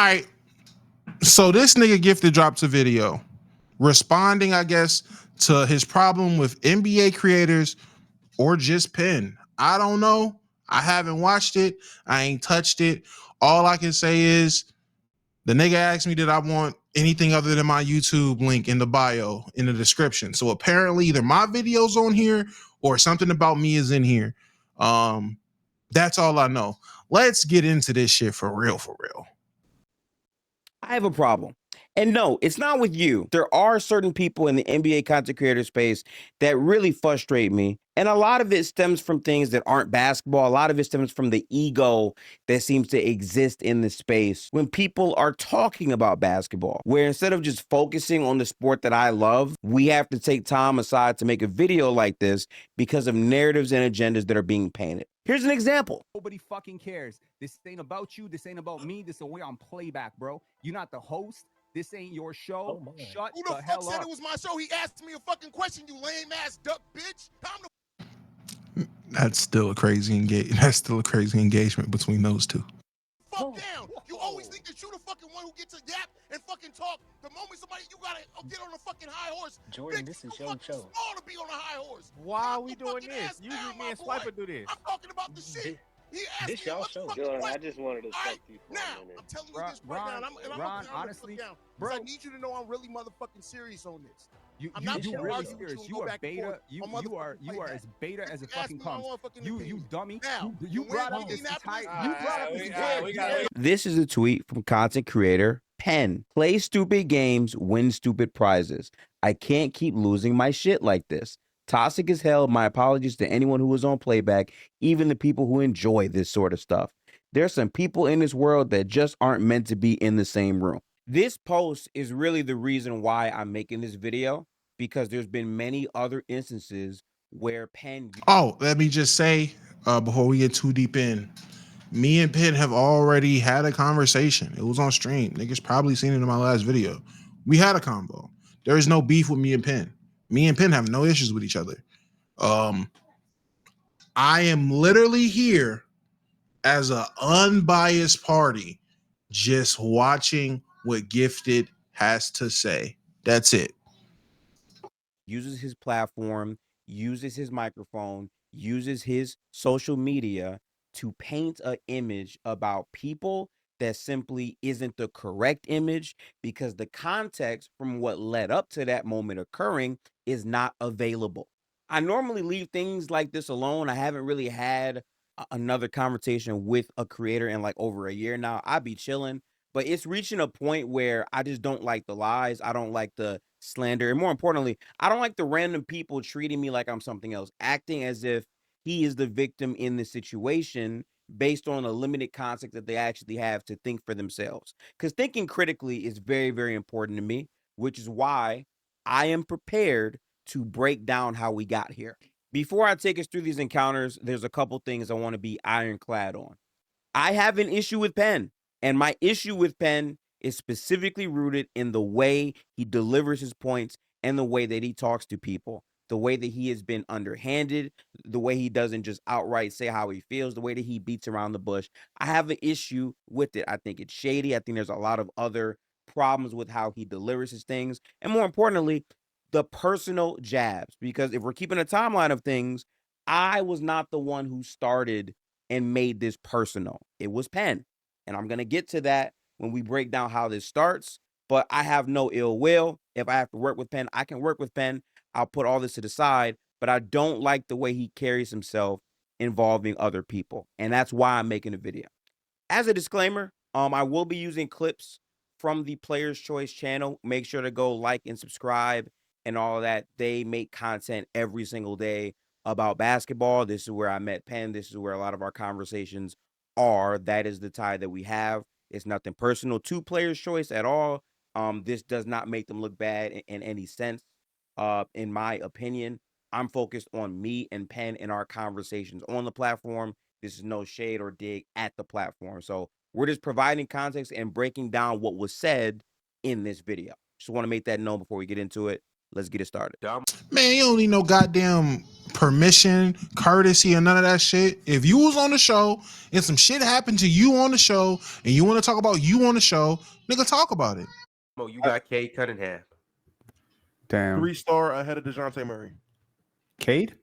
right. So this nigga Gifted drops a video responding, I guess, to his problem with NBA creators or just Penn. I don't know. I haven't watched it. I ain't touched it. All I can say is the nigga asked me, did I want anything other than my YouTube link in the bio, in the description. So apparently either my video's on here or something about me is in here. That's all I know. Let's get into this shit for real, for real. I have a problem. And no, it's not with you. There are certain people in the NBA content creator space that really frustrate me. And a lot of it stems from things that aren't basketball. A lot of it stems from the ego that seems to exist in the space when people are talking about basketball, where instead of just focusing on the sport that I love, we have to take time aside to make a video like this because of narratives and agendas that are being painted. Here's an example. Nobody fucking cares. This ain't about you. This ain't about me. This is a way on playback, bro. You're not the host. This ain't your show. Oh, Shut Who the the hell fuck said up. it was my show? He asked me a fucking question, you lame ass duck bitch. Time to That's still a crazy engagement between those two. fuck down. You always think that you the fucking one who gets to yap and fucking talk. The moment somebody, you gotta get on a fucking high horse. Jordan, Bitch, this you is your fucking show. small to be on a high horse. Why Calm are we your doing fucking this? ass Usually down, me and my Swiper boy. do this. I'm talking about the shit. He asked This me y'all a show. fucking Jordan, I question. just wanted to All right, talk to you for now, a minute. I'm telling you Ron, this right now, and I'm Ron, gonna honestly, down, bro. I need you to know I'm really motherfucking serious on this. I'm You not gonna really argue with serious. and You go are back and beta. forth You on are motherfucking as beta as it You asked fucking me my comes. motherfucking You opinion. dummy. Now, You when brought we're up this Indianapolis, entire. You brought up this we entire. This is a tweet from content creator Penn. Play stupid games, win stupid prizes. I can't keep losing my shit like this. Toxic as hell. My apologies to anyone who was on playback, even the people who enjoy this sort of stuff. There's some people in this world that just aren't meant to be in the same room. This post is really the reason why I'm making this video, because there's been many other instances where Penn. Oh, let me just say, before we get too deep in, me and Penn have already had a conversation. It was on stream. Niggas probably seen it in my last video. We had a combo. There is no beef with me and Penn. Me and Penn have no issues with each other. I am literally here as an unbiased party, just watching what Gifted has to say. That's it. Uses his platform, uses his microphone, uses his social media to paint an image about people that simply isn't the correct image, because the context from what led up to that moment occurring is not available. I normally leave things like this alone. I haven't really had another conversation with a creator in like over a year now. I'd be chilling, but it's reaching a point where I just don't like the lies. I don't like the slander. And more importantly, I don't like the random people treating me like I'm something else, acting as if he is the victim in the situation based on a limited context that they actually have to think for themselves. Because thinking critically is very, very important to me, which is why I am prepared to break down how we got here. Before I take us through these encounters, there's a couple things I want to be ironclad on. I have an issue with Penn, and my issue with Penn is specifically rooted in the way he delivers his points and the way that he talks to people, the way that he has been underhanded, the way he doesn't just outright say how he feels, the way that he beats around the bush. I have an issue with it. I think it's shady. I think there's a lot of other problems with how he delivers his things, and more importantly, the personal jabs. Because if we're keeping a timeline of things, I was not the one who started and made this personal. It was Penn. And I'm going to get to that when we break down how this starts. But I have no ill will. If I have to work with Penn, I can work with Penn. I'll put all this to the side. But I don't like the way he carries himself involving other people. And that's why I'm making a video. As a disclaimer, I will be using clips from the Player's Choice channel. Make sure to go like and subscribe and all of that. They make content every single day about basketball. This is where I met Penn. This is where a lot of our conversations are. That is the tie that we have. It's nothing personal to Player's Choice at all. This does not make them look bad in any sense. In my opinion, I'm focused on me and Penn and our conversations on the platform. This is no shade or dig at the platform. So we're just providing context and breaking down what was said in this video. Just want to make that known before we get into it. Let's get it started. Man, you don't need no goddamn permission, courtesy, or none of that shit. If you was on the show and some shit happened to you on the show and you want to talk about you on the show, nigga, talk about it. Oh, you got Cade Cunningham. Damn. 3-star ahead of DeJounte Murray. Cade?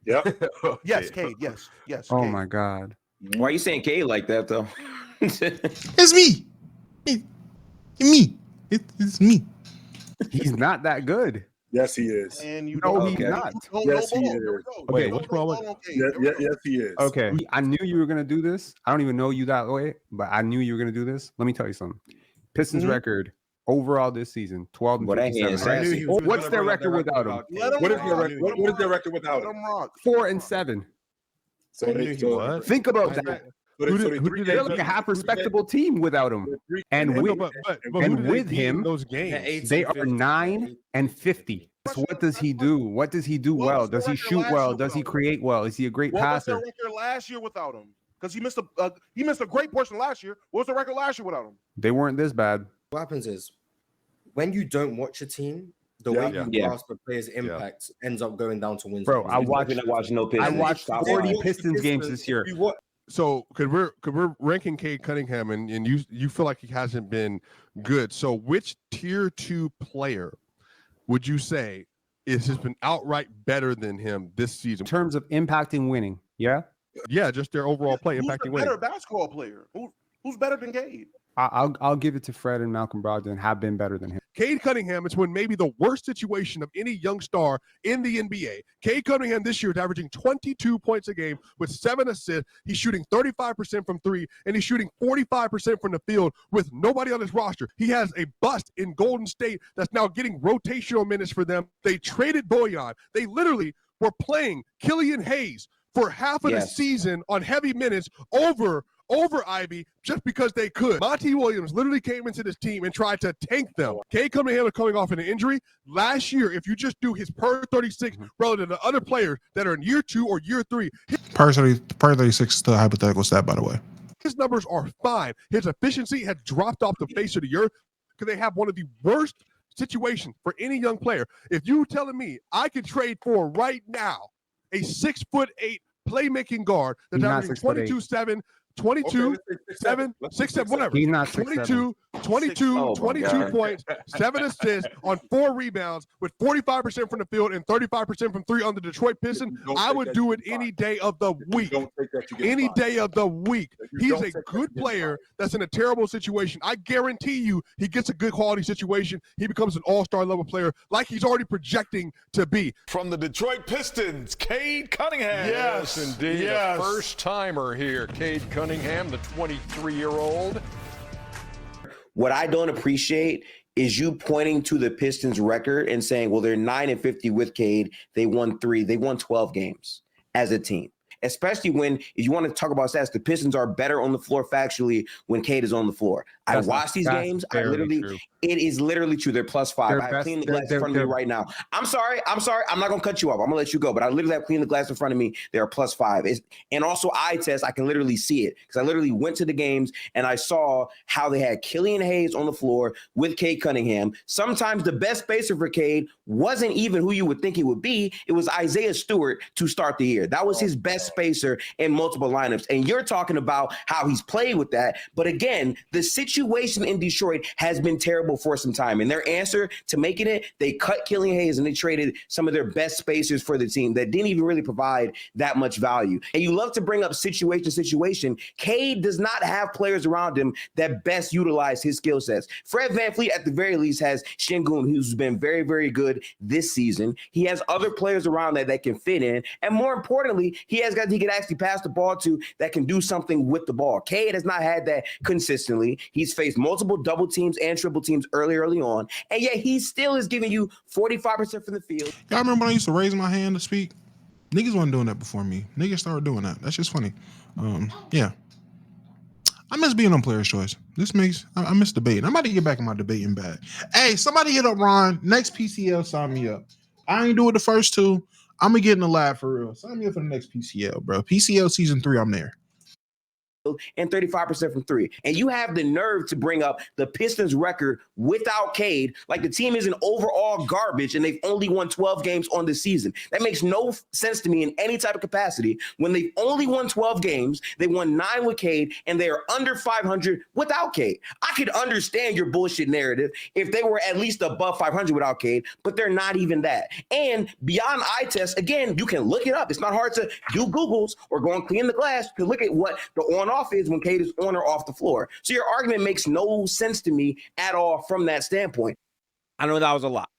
Yep. Okay. Yes, Cade. Yes. Oh Cade. my God. Why are you saying Cade like that though? It's me. It's me. He's not that good. Yes, he is. And you No, don't. he's not. Don't Yes, he ball. is. Here we go. Okay, Don't what's go wrong ball with- on Cade. Yes, Here we go. yes, he is. Okay. I knew you were going to do this. I don't even know you that way, but I knew you were going to do this. Let me tell you something. Pistons Mhm. record overall this season, 12 and Well, that 57. hand's right? sassy. he was What's gonna their bring up record without him? Let him What is rock. their record? What is their record without Let him? him rock. 4-7. So I knew they, he so, was. Think about I- that. so they, Who so did- they who three did they games like a up- half respectable team without him? three- And and with- but and who with did him, those games. they are 9 and 50. So what does he do? What does he do What well? was the Does he record shoot last well? year Does he without him? create well? Is he a great What was passer? their record last year without him? Because he missed a great portion last year. What was the record last year without him? They weren't this bad. What happens is when you don't watch a team, the Yeah. way you Yeah. grasp a player's impact ends up going down to wins. Bro, and I losses. watched- You're not watching no I Pistons. watched Stop 40 lying. Pistons games this year. You watch- So could we're ranking Cade Cunningham and you feel like he hasn't been good. So which tier 2 player would you say has been outright better than him this season? In terms of impacting winning, yeah? Yeah, just their overall play, Who's impacting the winning. better basketball player? Who's better than Cade? I'll give it to Fred and Malcolm Brogdon have been better than him. Cade Cunningham is when maybe the worst situation of any young star in the NBA. Cade Cunningham this year is averaging 22 points a game with 7 assists. He's shooting 35% from 3, and he's shooting 45% from the field with nobody on his roster. He has a bust in Golden State that's now getting rotational minutes for them. They traded Bojan. They literally were playing Killian Hayes for half of the Yes. season on heavy minutes over Ivy just because they could. Monty Williams literally came into this team and tried to tank them. Cade Cunningham is coming off an injury. Last year, if you just do his per 36 relative to other players that are in year 2 or year 3, Per 36 is still a hypothetical stat, by the way. his numbers are fine. His efficiency has dropped off the face of the earth because they have one of the worst situations for any young player. If you telling me I could trade for right now a 6'8" playmaking guard that's He's not averaging 6'8". 22-7, 22, Okay, let's say 7, 6, 7, whatever. He's not 6'7". 22 Oh my God. points, 7 assists on 4 rebounds with 45% from the field and 35% from 3 on the Detroit Pistons. Don't I take would that, do you it get any day of the If you week. don't take that, you get Any fired. day of the week. If you He's don't a take that, good you get player fired. that's in a terrible situation. I guarantee you he gets a good quality situation. He becomes an all-star level player like he's already projecting to be. From the Detroit Pistons, Cade Cunningham. Yes, indeed. Yes. A first timer here. Cade Cunningham, the 23-year-old. What I don't appreciate is you pointing to the Pistons record and saying, well, they're 9 and 50 with Cade. They won 12 games as a team. Especially when, if you want to talk about stats, the Pistons are better on the floor factually when Cade is on the floor. I watch these games. It is literally true. They're +5. They're I have best- cleaned the they're- glass in front of me right now. I'm sorry. I'm not going to cut you off. I'm going to let you go. But I literally have cleaned the glass in front of me. They're +5. And also eye test, I can literally see it because I literally went to the games and I saw how they had Killian Hayes on the floor with Cade Cunningham. Sometimes the best spacer for Cade wasn't even who you would think it would be. It was Isaiah Stewart to start the year. That was his best spacer in multiple lineups. And you're talking about how he's played with that. But again, the situation in Detroit has been terrible for some time. And their answer to making it, they cut Killian Hayes and they traded some of their best spacers for the team that didn't even really provide that much value. And you love to bring up situation. Cade does not have players around him that best utilize his skill sets. Fred VanVleet, at the very least, has Şengün, who's been very, very good this season. He has other players around that can fit in. And more importantly, he has guys he can actually pass the ball to that can do something with the ball. Cade has not had that consistently. He's faced multiple double teams and triple teams early on. And yet he still is giving you 45% from the field. Y'all remember when I used to raise my hand to speak? Niggas wasn't doing that before me. Niggas started doing that. That's just funny. Yeah. I miss being on Player's Choice. I miss debating. I'm about to get back in my debating bag. Hey, somebody hit up Ron. Next PCL, sign me up. I ain't do it the first 2. I'm going to get in the lab for real. Sign me up for the next PCL, bro. PCL season 3, I'm there. and 35% from three. And you have the nerve to bring up the Pistons record without Cade. Like, the team isn't overall garbage and they've only won 12 games on the season. That makes no sense to me in any type of capacity. When they've only won 12 games, they won 9 with Cade, and they are under 500 without Cade. I could understand your bullshit narrative if they were at least above 500 without Cade, but they're not even that. And beyond eye test, again, you can look it up. It's not hard to do Googles or go and clean the glass to look at what the on-off is when Cade is on or off the floor. So your argument makes no sense to me at all from that standpoint. I know that was a lot.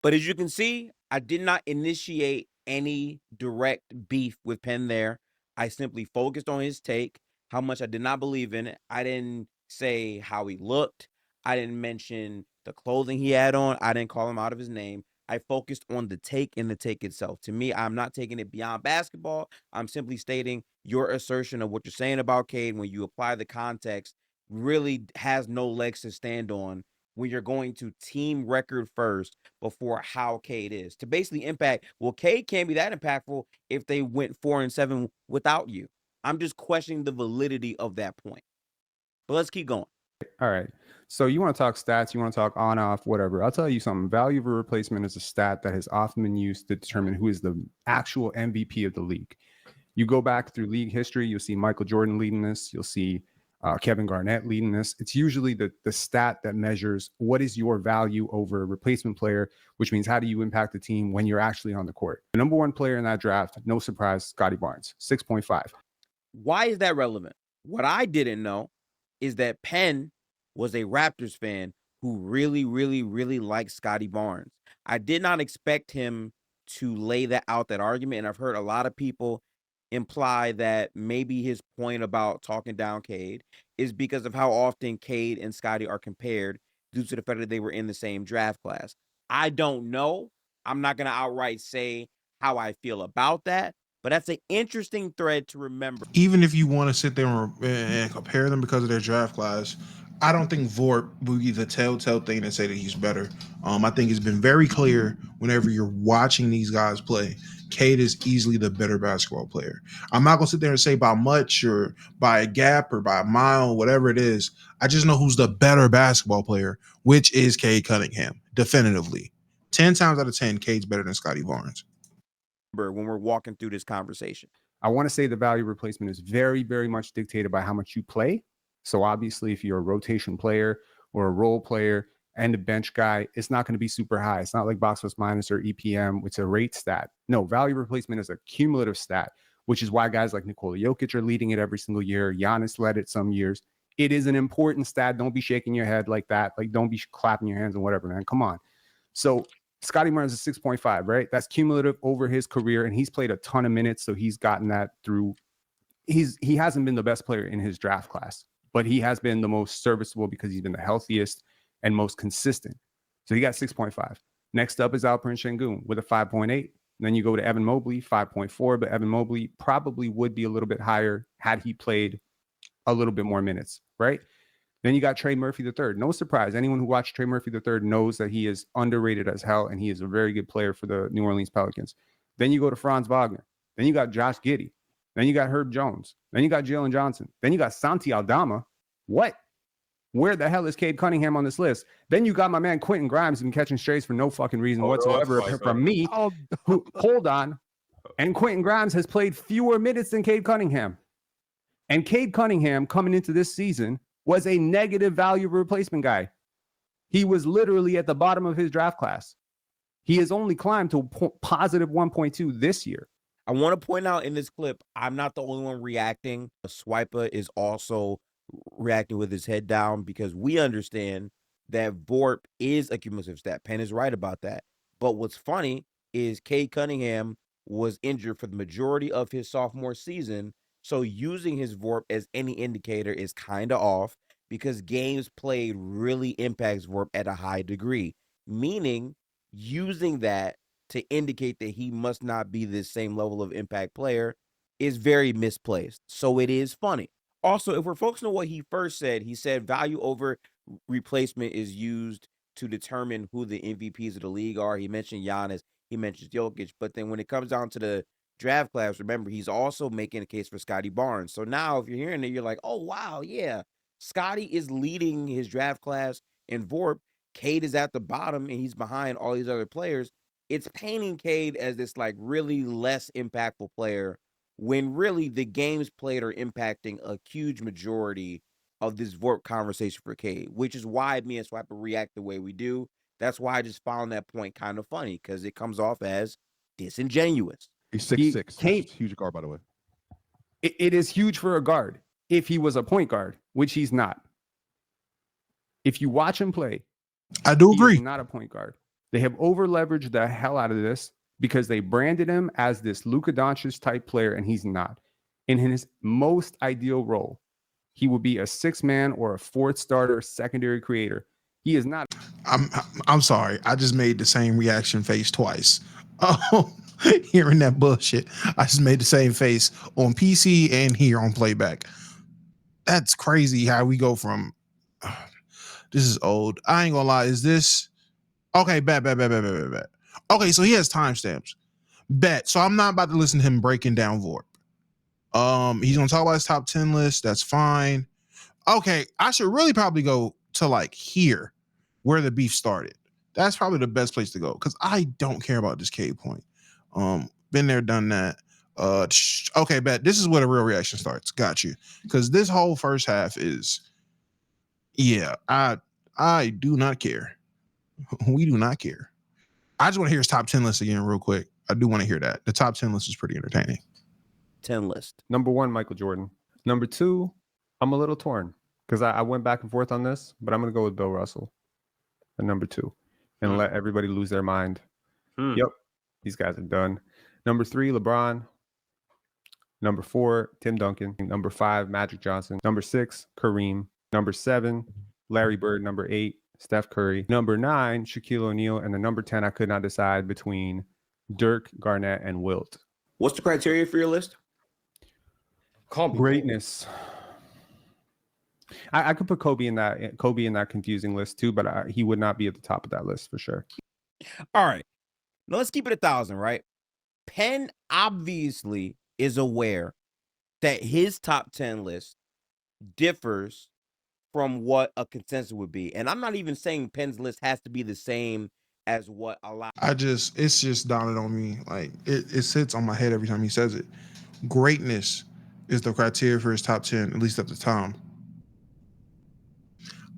But as you can see, I did not initiate any direct beef with Penn there. I simply focused on his take, how much I did not believe in it. I didn't say how he looked. I didn't mention the clothing he had on. I didn't call him out of his name. I focused on the take and the take itself. To me, I'm not taking it beyond basketball. I'm simply stating your assertion of what you're saying about Cade when you apply the context really has no legs to stand on when you're going to team record first before how Cade is. To basically impact, well, Cade can't be that impactful if they went 4-7 without you. I'm just questioning the validity of that point. But let's keep going. All right. So you want to talk stats, you want to talk on, off, whatever. I'll tell you something. Value of a replacement is a stat that has often been used to determine who is the actual MVP of the league. You go back through league history, you'll see Michael Jordan leading this. You'll see Kevin Garnett leading this. It's usually the stat that measures what is your value over a replacement player, which means how do you impact the team when you're actually on the court. The number one player in that draft, no surprise, Scotty Barnes, 6.5. Why is that relevant? What I didn't know is that Penn was a Raptors fan who really, really, really liked Scotty Barnes. I did not expect him to lay that argument, and I've heard a lot of people imply that maybe his point about talking down Cade is because of how often Cade and Scotty are compared due to the fact that they were in the same draft class. I don't know. I'm not going to outright say how I feel about that, but that's an interesting thread to remember. Even if you want to sit there and compare them because of their draft class, I don't think VORP will be the telltale thing to say that he's better. I think it's been very clear whenever you're watching these guys play, Cade is easily the better basketball player. I'm not going to sit there and say by much or by a gap or by a mile, whatever it is. I just know who's the better basketball player, which is Cade Cunningham, definitively. 10 times out of 10, Cade's better than Scotty Barnes. When we're walking through this conversation, I want to say the value replacement is very, very much dictated by how much you play. So obviously, if you're a rotation player or a role player and a bench guy, it's not going to be super high. It's not like box plus minus or EPM, which is a rate stat. No, value replacement is a cumulative stat, which is why guys like Nikola Jokic are leading it every single year. Giannis led it some years. It is an important stat. Don't be shaking your head like that. Like, don't be clapping your hands and whatever, man. Come on. So Scotty Barnes is 6.5, right? That's cumulative over his career, and he's played a ton of minutes, so he's gotten that through. He hasn't been the best player in his draft class, but he has been the most serviceable because he's been the healthiest and most consistent. So he got 6.5. Next up is Alperen Şengün with a 5.8. Then you go to Evan Mobley, 5.4, but Evan Mobley probably would be a little bit higher had he played a little bit more minutes, right? Then you got Trey Murphy III. No surprise. Anyone who watched Trey Murphy III knows that he is underrated as hell, and he is a very good player for the New Orleans Pelicans. Then you go to Franz Wagner. Then you got Josh Giddey. Then you got Herb Jones. Then you got Jalen Johnson. Then you got Santi Aldama. What? Where the hell is Cade Cunningham on this list? Then you got my man Quentin Grimes been catching strays for no fucking reason whatsoever from me. Hold on. And Quentin Grimes has played fewer minutes than Cade Cunningham. And Cade Cunningham coming into this season was a negative value replacement guy. He was literally at the bottom of his draft class. He has only climbed to positive 1.2 this year. I want to point out in this clip, I'm not the only one reacting. Swiper is also reacting with his head down because we understand that VORP is a cumulative stat. Penn is right about that. But what's funny is Cade Cunningham was injured for the majority of his sophomore season. So using his VORP as any indicator is kind of off because games played really impacts VORP at a high degree, meaning using that to indicate that he must not be the same level of impact player is very misplaced. So it is funny. Also, if we're focusing on what he first said, he said value over replacement is used to determine who the MVPs of the league are. He mentioned Giannis, he mentions Jokic, but then when it comes down to the draft class, remember, he's also making a case for Scotty Barnes. So now if you're hearing it, you're like, oh, wow, yeah, Scotty is leading his draft class in VORP. Cade is at the bottom, and he's behind all these other players. It's painting Cade as this, like, really less impactful player when really the games played are impacting a huge majority of this VORP conversation for Cade, which is why me and Swiper react the way we do. That's why I just found that point kind of funny, because it comes off as disingenuous. He's 6'6". Cade- Huge guard, by the way. It is huge for a guard if he was a point guard, which he's not. If you watch him play, I do he agree. is not a point guard. They have over leveraged the hell out of this because they branded him as this Luka Doncic type player, and he's not. In his most ideal role, he would be a 6-man or a 4th starter, secondary creator. He is not. I'm sorry. I just made the same reaction face twice. Oh, hearing that bullshit. I just made the same face on PC and here on playback. That's crazy how we go from this is old. I ain't gonna lie. Is this okay? Bet. Okay, so he has timestamps. Bet. So I'm not about to listen to him breaking down VORP. He's gonna talk about his top 10 list. That's fine. Okay, I should really probably go to like here where the beef started. That's probably the best place to go because I don't care about this Cade point. Been there, done that. Okay, bet. This is where the real reaction starts. Got you. Because this whole first half is, yeah, I do not care. We do not care. I just want to hear his top 10 list again real quick. I do want to hear that. The top 10 list is pretty entertaining. 10 list. Number 1, Michael Jordan. Number 2, I'm a little torn because I went back and forth on this, but I'm going to go with Bill Russell at number 2 and let everybody lose their mind. Yep, these guys are done. Number 3, LeBron. Number 4, Tim Duncan. Number 5, Magic Johnson. Number 6, Kareem. Number 7, Larry Bird. Number 8, Steph Curry. Number 9, Shaquille O'Neal. And the number 10, I could not decide between Dirk, Garnett, and Wilt. What's the criteria for your list? Greatness. I could put Kobe in that confusing list too, but he would not be at the top of that list for sure. All right. Now let's keep it 1,000, right? Penn obviously is aware that his top 10 list differs from what a consensus would be. And I'm not even saying Penn's list has to be the same as what a lot. It's just dawned on me. Like it sits on my head every time he says it. Greatness is the criteria for his top 10, at least at the time.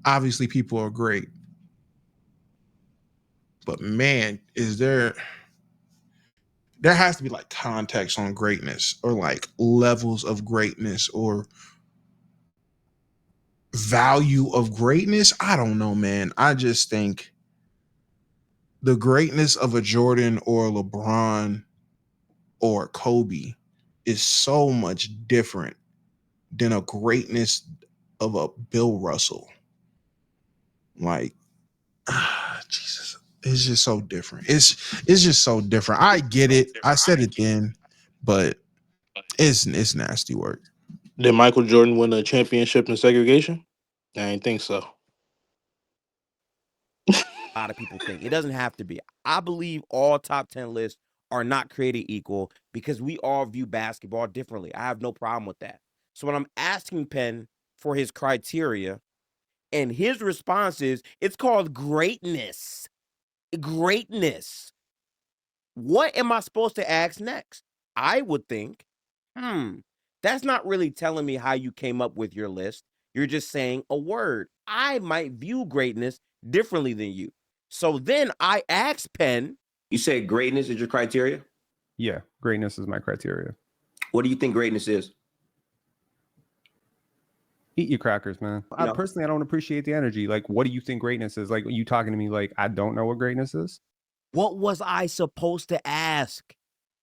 Obviously, people are great. But man, there has to be like context on greatness or like levels of greatness or value of greatness. I don't know, man. I just think the greatness of a Jordan or a LeBron or a Kobe is so much different than a greatness of a Bill Russell. Like, Jesus, it's just so different. It's just so different. I get it. I said it then, but it's nasty work. Did Michael Jordan win a championship in segregation? I didn't think so. A lot of people think it doesn't have to be. I believe all top 10 lists are not created equal because we all view basketball differently. I have no problem with that. So when I'm asking Penn for his criteria, and his response is, it's called greatness. Greatness. What am I supposed to ask next? I would think, that's not really telling me how you came up with your list. You're just saying a word. I might view greatness differently than you. So then I asked Penn. You say greatness is your criteria? Yeah, greatness is my criteria. What do you think greatness is? Eat your crackers, man. I don't appreciate the energy. Like, what do you think greatness is? Like, you talking to me like I don't know what greatness is? What was I supposed to ask?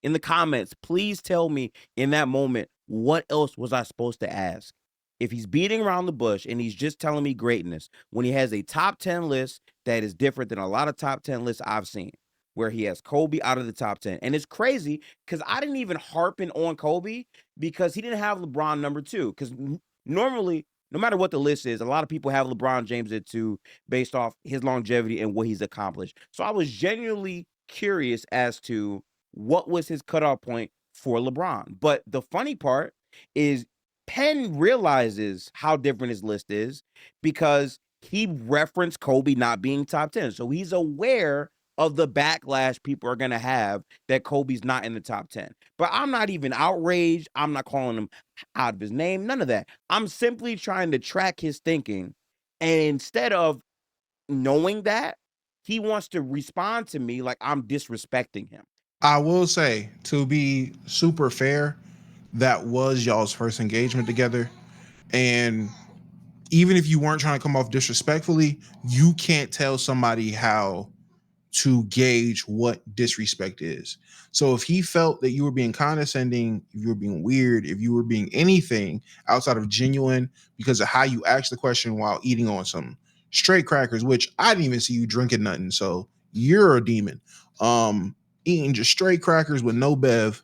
In the comments, please tell me in that moment, what else was I supposed to ask? If he's beating around the bush and he's just telling me greatness, when he has a top 10 list that is different than a lot of top 10 lists I've seen, where he has Kobe out of the top 10. And it's crazy because I didn't even harping on Kobe because he didn't have LeBron number 2. Because normally, no matter what the list is, a lot of people have LeBron James at 2 based off his longevity and what he's accomplished. So I was genuinely curious as to what was his cutoff point for LeBron. But the funny part is Penn realizes how different his list is because he referenced Kobe not being top 10. So he's aware of the backlash people are going to have that Kobe's not in the top 10. But I'm not even outraged. I'm not calling him out of his name. None of that. I'm simply trying to track his thinking. And instead of knowing that, he wants to respond to me like I'm disrespecting him. I will say, to be super fair, that was y'all's first engagement together. And even if you weren't trying to come off disrespectfully, you can't tell somebody how to gauge what disrespect is. So if he felt that you were being condescending, if you were being weird, if you were being anything outside of genuine because of how you asked the question while eating on some straight crackers, which I didn't even see you drinking nothing, so you're a demon. Eating just straight crackers with no bev,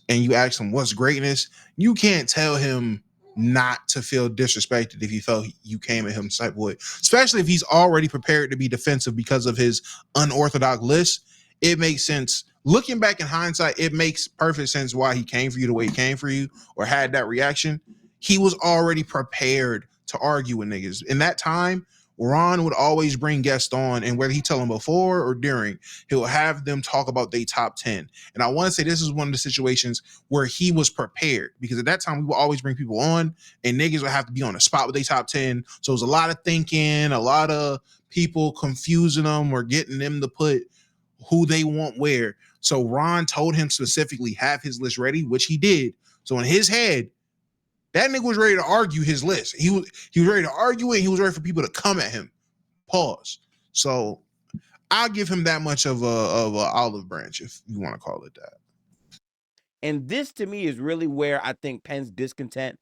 and you ask him what's greatness, you can't tell him not to feel disrespected if he felt you came at him type of way, especially if he's already prepared to be defensive because of his unorthodox list. It makes sense. Looking back in hindsight, it makes perfect sense why he came for you the way he came for you or had that reaction. He was already prepared to argue with niggas. In that time, Ron would always bring guests on, and whether he tell them before or during, he'll have them talk about their top 10. And I want to say this is one of the situations where he was prepared, because at that time we would always bring people on and niggas would have to be on the spot with their top 10. So it was a lot of thinking, a lot of people confusing them or getting them to put who they want where. So Ron told him specifically have his list ready, which he did. So in his head, that nigga was ready to argue his list. He was ready to argue it. He was ready for people to come at him. Pause. So I'll give him that much of a olive branch, if you want to call it that. And this to me is really where I think Penn's discontent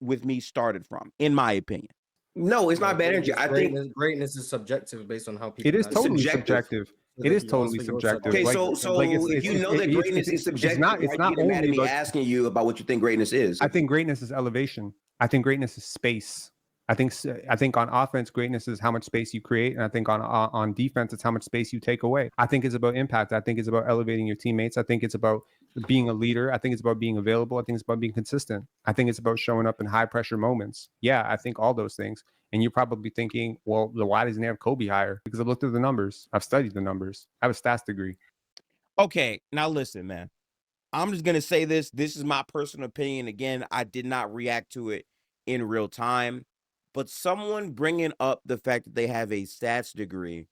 with me started from, in my opinion. No, it's not bad energy. I think greatness is subjective based on how people. It is totally subjective. It is totally subjective. Okay, like, so like if you know that greatness is subjective, it's not why are you mad at me only asking you about what you think greatness is? I think greatness is elevation. I think greatness is space. I think on offense, greatness is how much space you create, and I think on defense, it's how much space you take away. I think it's about impact. I think it's about elevating your teammates. I think it's about being a leader. I think it's about being available. I think it's about being consistent. I think it's about showing up in high pressure moments. Yeah, I think all those things. And you're probably thinking, well, why doesn't he have Kobe higher? Because I've looked at the numbers. I've studied the numbers. I have a stats degree. Okay, now listen, man. I'm just going to say this. This is my personal opinion. Again, I did not react to it in real time. But someone bringing up the fact that they have a stats degree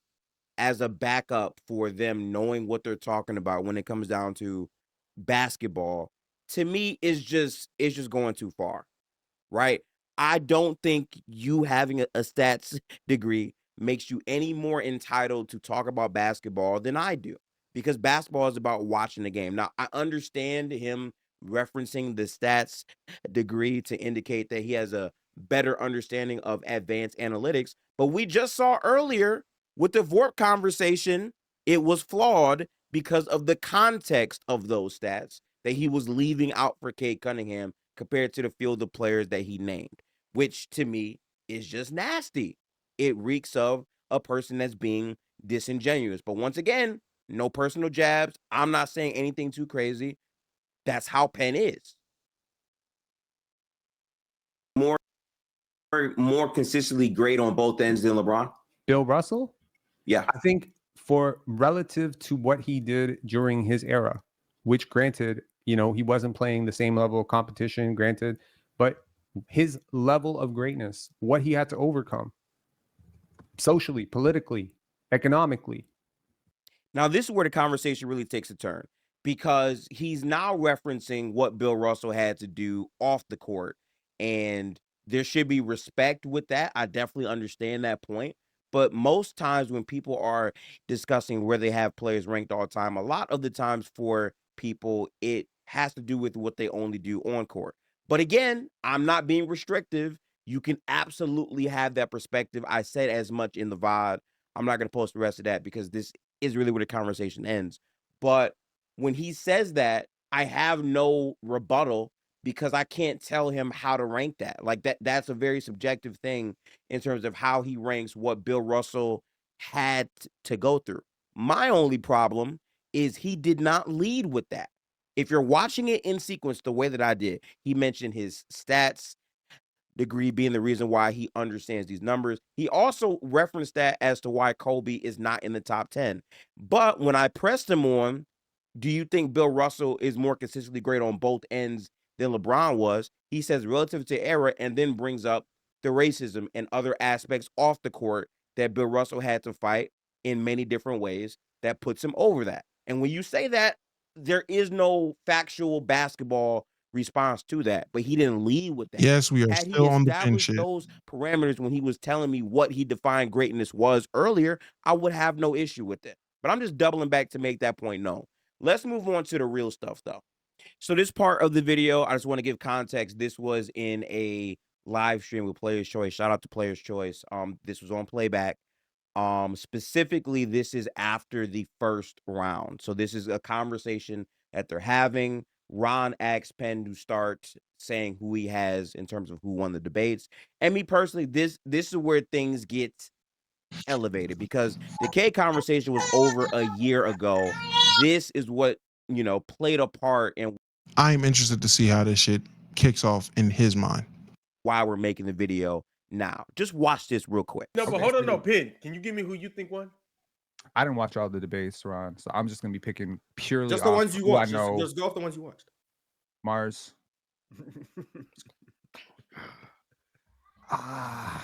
as a backup for them knowing what they're talking about when it comes down to basketball, to me, is just going too far, right? I don't think you having a stats degree makes you any more entitled to talk about basketball than I do, because basketball is about watching the game. Now, I understand him referencing the stats degree to indicate that he has a better understanding of advanced analytics, but we just saw earlier with the VORP conversation, it was flawed because of the context of those stats that he was leaving out for Cade Cunningham compared to the field of players that he named, which to me is just nasty. It reeks of a person that's being disingenuous. But once again, no personal jabs. I'm not saying anything too crazy. That's how Penn is. More consistently great on both ends than LeBron? Bill Russell? Yeah. I think for relative to what he did during his era, which granted, he wasn't playing the same level of competition, granted, but his level of greatness, what he had to overcome socially, politically, economically. Now, this is where the conversation really takes a turn, because he's now referencing what Bill Russell had to do off the court, and there should be respect with that. I definitely understand that point. But most times when people are discussing where they have players ranked all time, a lot of the times for people, it has to do with what they only do on court. But again, I'm not being restrictive. You can absolutely have that perspective. I said as much in the VOD. I'm not going to post the rest of that because this is really where the conversation ends. But when he says that, I have no rebuttal, because I can't tell him how to rank that. Like that's a very subjective thing in terms of how he ranks what Bill Russell had to go through. My only problem is he did not lead with that. If you're watching it in sequence the way that I did, he mentioned his stats, degree being the reason why he understands these numbers. He also referenced that as to why Kobe is not in the top 10. But when I pressed him on, do you think Bill Russell is more consistently great on both ends than LeBron was? He says relative to era and then brings up the racism and other aspects off the court that Bill Russell had to fight in many different ways that puts him over that. And when you say that, there is no factual basketball response to that, but he didn't lead with that. Yes, we are Had he still on the pin established shit. those parameters when he was telling me what he defined greatness was earlier, I would have no issue with it. But I'm just doubling back to make that point known. Let's move on to the real stuff, though. So this part of the video, I just want to give context. This was in a live stream with Player's Choice. Shout out to Player's Choice. This was on playback. Specifically, this is after the first round. So this is a conversation that they're having. Ron asks Penn to start saying who he has in terms of who won the debates. And me personally, this is where things get elevated because the Cade conversation was over a year ago. This is what, played a part in I'm interested to see how this shit kicks off in his mind. why we're making the video now. Just watch this real quick. No, but hold on, no, Pin. Can you give me who you think won? I didn't watch all the debates, Ron, so I'm just gonna be picking purely Just the off ones you who watched. I know. Just go off the ones you watched. Mars. I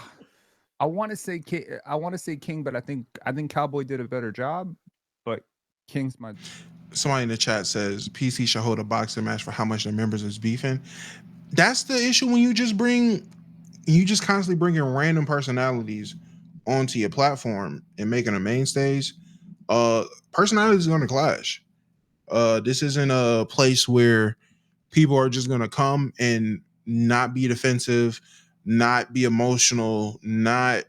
want to say King, but I think Cowboy did a better job. But King's my. Somebody in the chat says PC should hold a boxing match for how much their members is beefing. That's the issue when you just constantly bringing random personalities onto your platform and making them mainstays. Personalities are going to clash. This isn't a place where people are just going to come and not be defensive, not be emotional, not,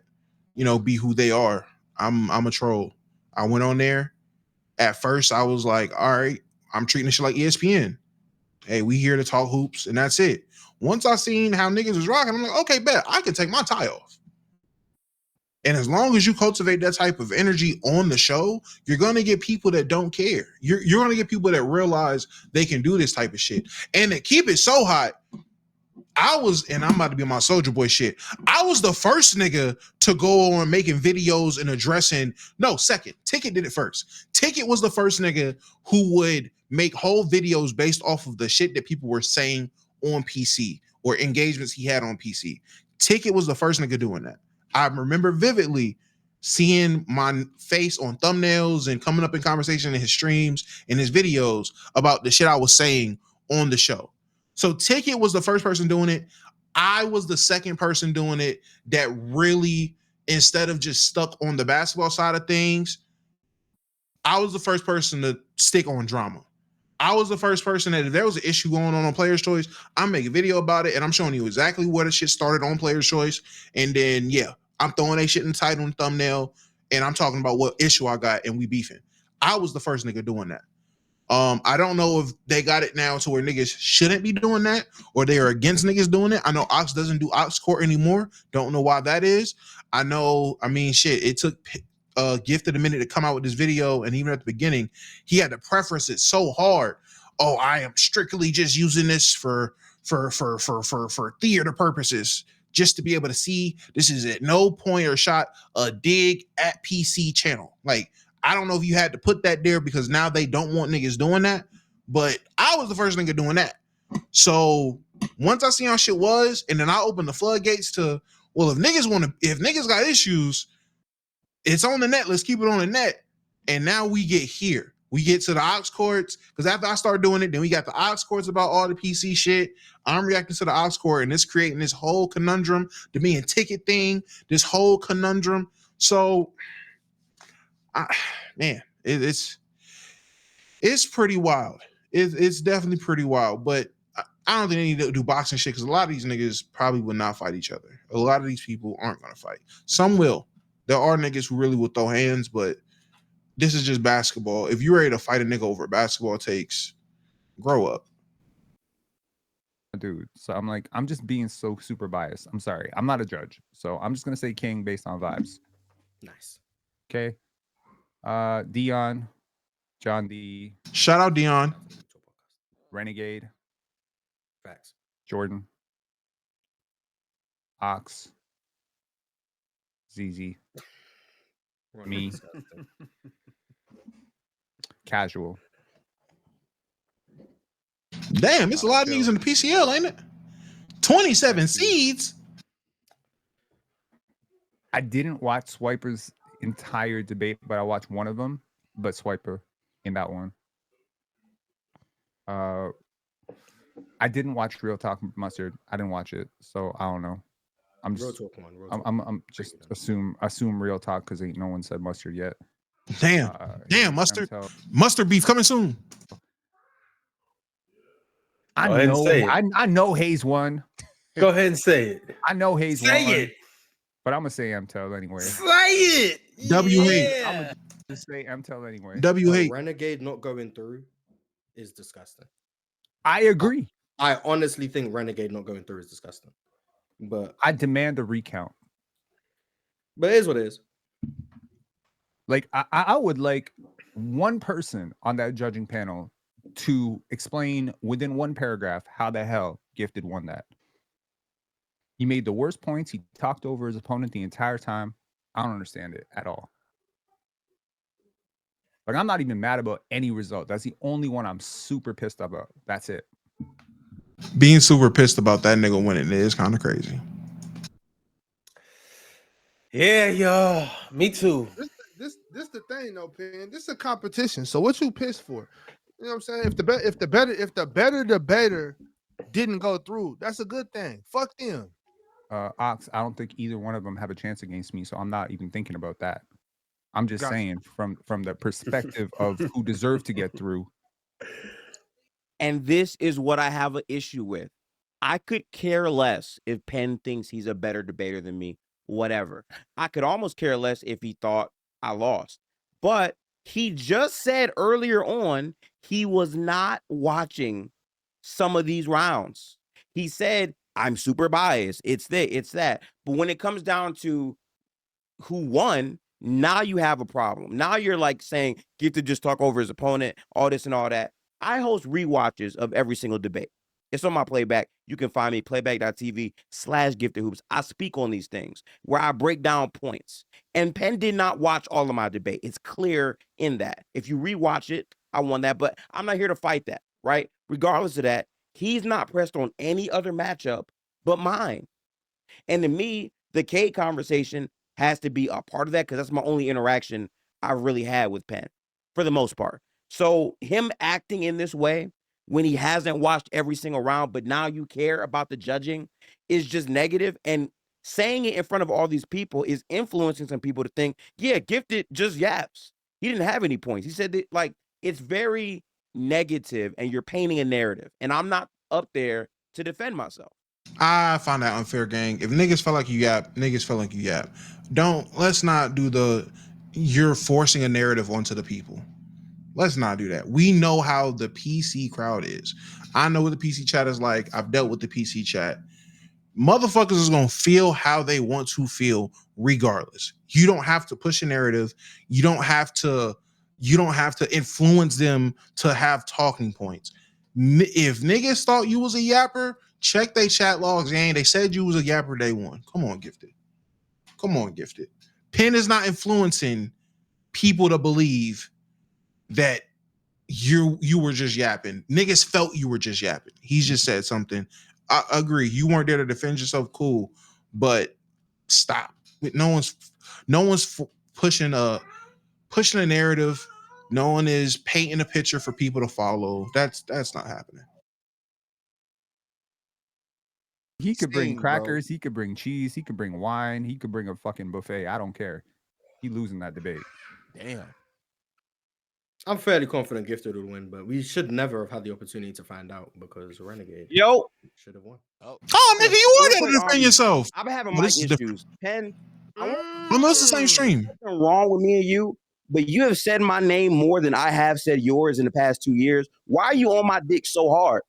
be who they are. I'm a troll. I went on there. At first, I was like, all right, I'm treating this shit like ESPN. Hey, we here to talk hoops, and that's it. Once I seen how niggas was rocking, I'm like, okay, bet, I can take my tie off. And as long as you cultivate that type of energy on the show, you're going to get people that don't care. You're going to get people that realize they can do this type of shit. And to keep it so hot, and I'm about to be on my Soulja Boy shit. I was the first nigga to go on making videos and addressing. No, second. Ticket did it first. Ticket was the first nigga who would make whole videos based off of the shit that people were saying on PC or engagements he had on PC. Ticket was the first nigga doing that. I remember vividly seeing my face on thumbnails and coming up in conversation in his streams and his videos about the shit I was saying on the show. So Ticket was the first person doing it. I was the second person doing it that really, instead of just stuck on the basketball side of things, I was the first person to stick on drama. I was the first person that if there was an issue going on Player's Choice, I'm making a video about it and I'm showing you exactly where the shit started on Player's Choice. And then, yeah, I'm throwing that shit in the title and thumbnail and I'm talking about what issue I got and we beefing. I was the first nigga doing that. I don't know if they got it now to where niggas shouldn't be doing that or they are against niggas doing it. I know Ox doesn't do Ox Court anymore. Don't know why that is. It took Gifted a minute to come out with this video, and even at the beginning, he had to preference it so hard. Oh, I am strictly just using this for theater purposes, just to be able to see this is at no point or shot a dig at PC channel. Like, I don't know if you had to put that there because now they don't want niggas doing that, but I was the first nigga doing that. So once I see how shit was, and then I opened the floodgates to, well, if niggas got issues, it's on the net. Let's keep it on the net. And now we get here. We get to the Ox Courts, because after I started doing it, then we got the Ox Courts about all the PC shit. I'm reacting to the Ox Court, and it's creating this whole conundrum, the me and Ticket thing, this whole conundrum. So, it's pretty wild. It's definitely pretty wild, but I don't think they need to do boxing shit because a lot of these niggas probably would not fight each other. A lot of these people aren't going to fight. Some will. There are niggas who really will throw hands, but this is just basketball. If you're ready to fight a nigga over basketball takes, grow up. Dude, so I'm just being so super biased. I'm sorry. I'm not a judge. So I'm just going to say King based on vibes. Nice. Okay. Dion, John D. Shout out Dion. Renegade, Facts. Jordan, Ox, ZZ, me, Disgusting. Casual. Damn, it's a lot of niggas in the PCL, ain't it? 27 seeds. I didn't watch Swiper's entire debate, but I watched one of them. But Swiper in that one. I didn't watch Real Talk Mustard. I didn't watch it, so I don't know. I'm just Real talk, man. Real I'm, talk. I'm just assume Real Talk because ain't no one said Mustard yet. Damn, damn, mustard beef coming soon. I Go ahead and know. say it. I know Hayes won. Go ahead and say it. I know Hayes Say won. it. But I'm gonna say MTEL anyway. Say it. W8. I'm gonna just say MTEL anyway. W8. Renegade not going through is disgusting. I agree. I honestly think Renegade not going through is disgusting. But I demand a recount. But it is what it is. Like I would like one person on that judging panel to explain within one paragraph how the hell Gifted won that. He made the worst points. He talked over his opponent the entire time. I don't understand it at all. Like, I'm not even mad about any result. That's the only one I'm super pissed about. That's it. Being super pissed about that nigga winning is kind of crazy. Yeah, y'all. Me too. This the thing though, Pin. This is a competition. So what you pissed for? You know what I'm saying? If the better debater didn't go through, that's a good thing. Fuck them. Ox, I don't think either one of them have a chance against me, so I'm not even thinking about that. I'm just Gotcha. saying from the perspective of who deserved to get through. And this is what I have an issue with. I could care less if Penn thinks he's a better debater than me, whatever. I could almost care less if he thought I lost. But he just said earlier on he was not watching some of these rounds. He said, I'm super biased. It's that. But when it comes down to who won, now you have a problem. Now you're like saying, get to just talk over his opponent, all this and all that. I host rewatches of every single debate. It's on my playback. You can find me playback.tv/giftedhoops. I speak on these things where I break down points. And Penn did not watch all of my debate. It's clear in that. If you rewatch it, I won that. But I'm not here to fight that, right? Regardless of that, he's not pressed on any other matchup but mine. And to me, the Cade conversation has to be a part of that because that's my only interaction I've really had with Penn for the most part. So him acting in this way when he hasn't watched every single round, but now you care about the judging is just negative. And saying it in front of all these people is influencing some people to think, yeah, Gifted just yaps. He didn't have any points. He said that, like, it's very negative and you're painting a narrative. And I'm not up there to defend myself. I find that unfair, gang. If niggas feel like you yap, niggas feel like you yap. Let's not do you're forcing a narrative onto the people. Let's not do that. We know how the PC crowd is. I know what the PC chat is like. I've dealt with the PC chat. Motherfuckers is going to feel how they want to feel regardless. You don't have to push a narrative. You don't have to influence them to have talking points. If niggas thought you was a yapper, check they chat logs, gang. They said you was a yapper day one. Come on, Gifted. Penn is not influencing people to believe that you were just yapping. Niggas felt you were just yapping. He just said something. I agree. You weren't there to defend yourself. Cool, but stop. No one's pushing a narrative. No one is painting a picture for people to follow. That's not happening. He could bring crackers. He could bring cheese. He could bring wine. He could bring a fucking buffet. I don't care. He losing that debate. Damn. I'm fairly confident Gifted will win, but we should never have had the opportunity to find out because Renegade should have won. Oh, nigga, you were there to defend yourself. I've been having my issues. Penn, it's the same stream. Nothing wrong with me and you, but you have said my name more than I have said yours in the past 2 years. Why are you on my dick so hard?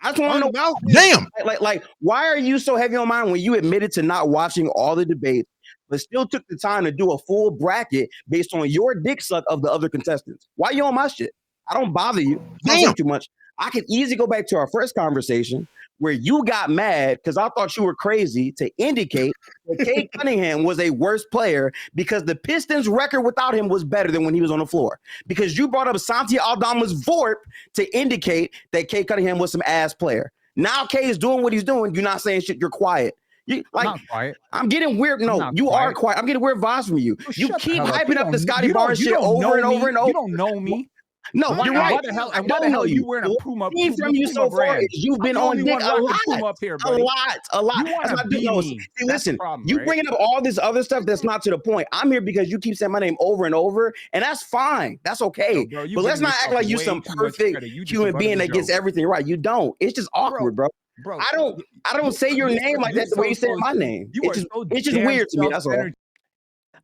I just want to know. Damn. Like, why are you so heavy on mine when you admitted to not watching all the debates, but still took the time to do a full bracket based on your dick suck of the other contestants? Why you on my shit? I don't bother you. I don't say too much. I could easily go back to our first conversation where you got mad because I thought you were crazy to indicate that Cade Cunningham was a worse player because the Pistons' record without him was better than when he was on the floor. Because you brought up Santi Aldama's VORP to indicate that Cade Cunningham was some ass player. Now Cade is doing what he's doing. You're not saying shit. You're quiet. You like not quiet. I'm getting weird. No, you are quiet. I'm getting weird vibes from you. You keep hyping up the Scotty Barnes shit over and over and over. You don't know me. No, you're right. Why the hell? I don't know you wearing a Puma. From you so far is you've been on dick a lot. A lot. You want to be me. See, listen, you bringing up all this other stuff that's not to the point. I'm here because you keep saying my name over and over, and that's fine. That's okay. But let's not act like you some perfect human being that gets everything right. You don't. It's just awkward, bro. Bro, I don't say your name like that the way you say my name. It's just weird to me. That's all.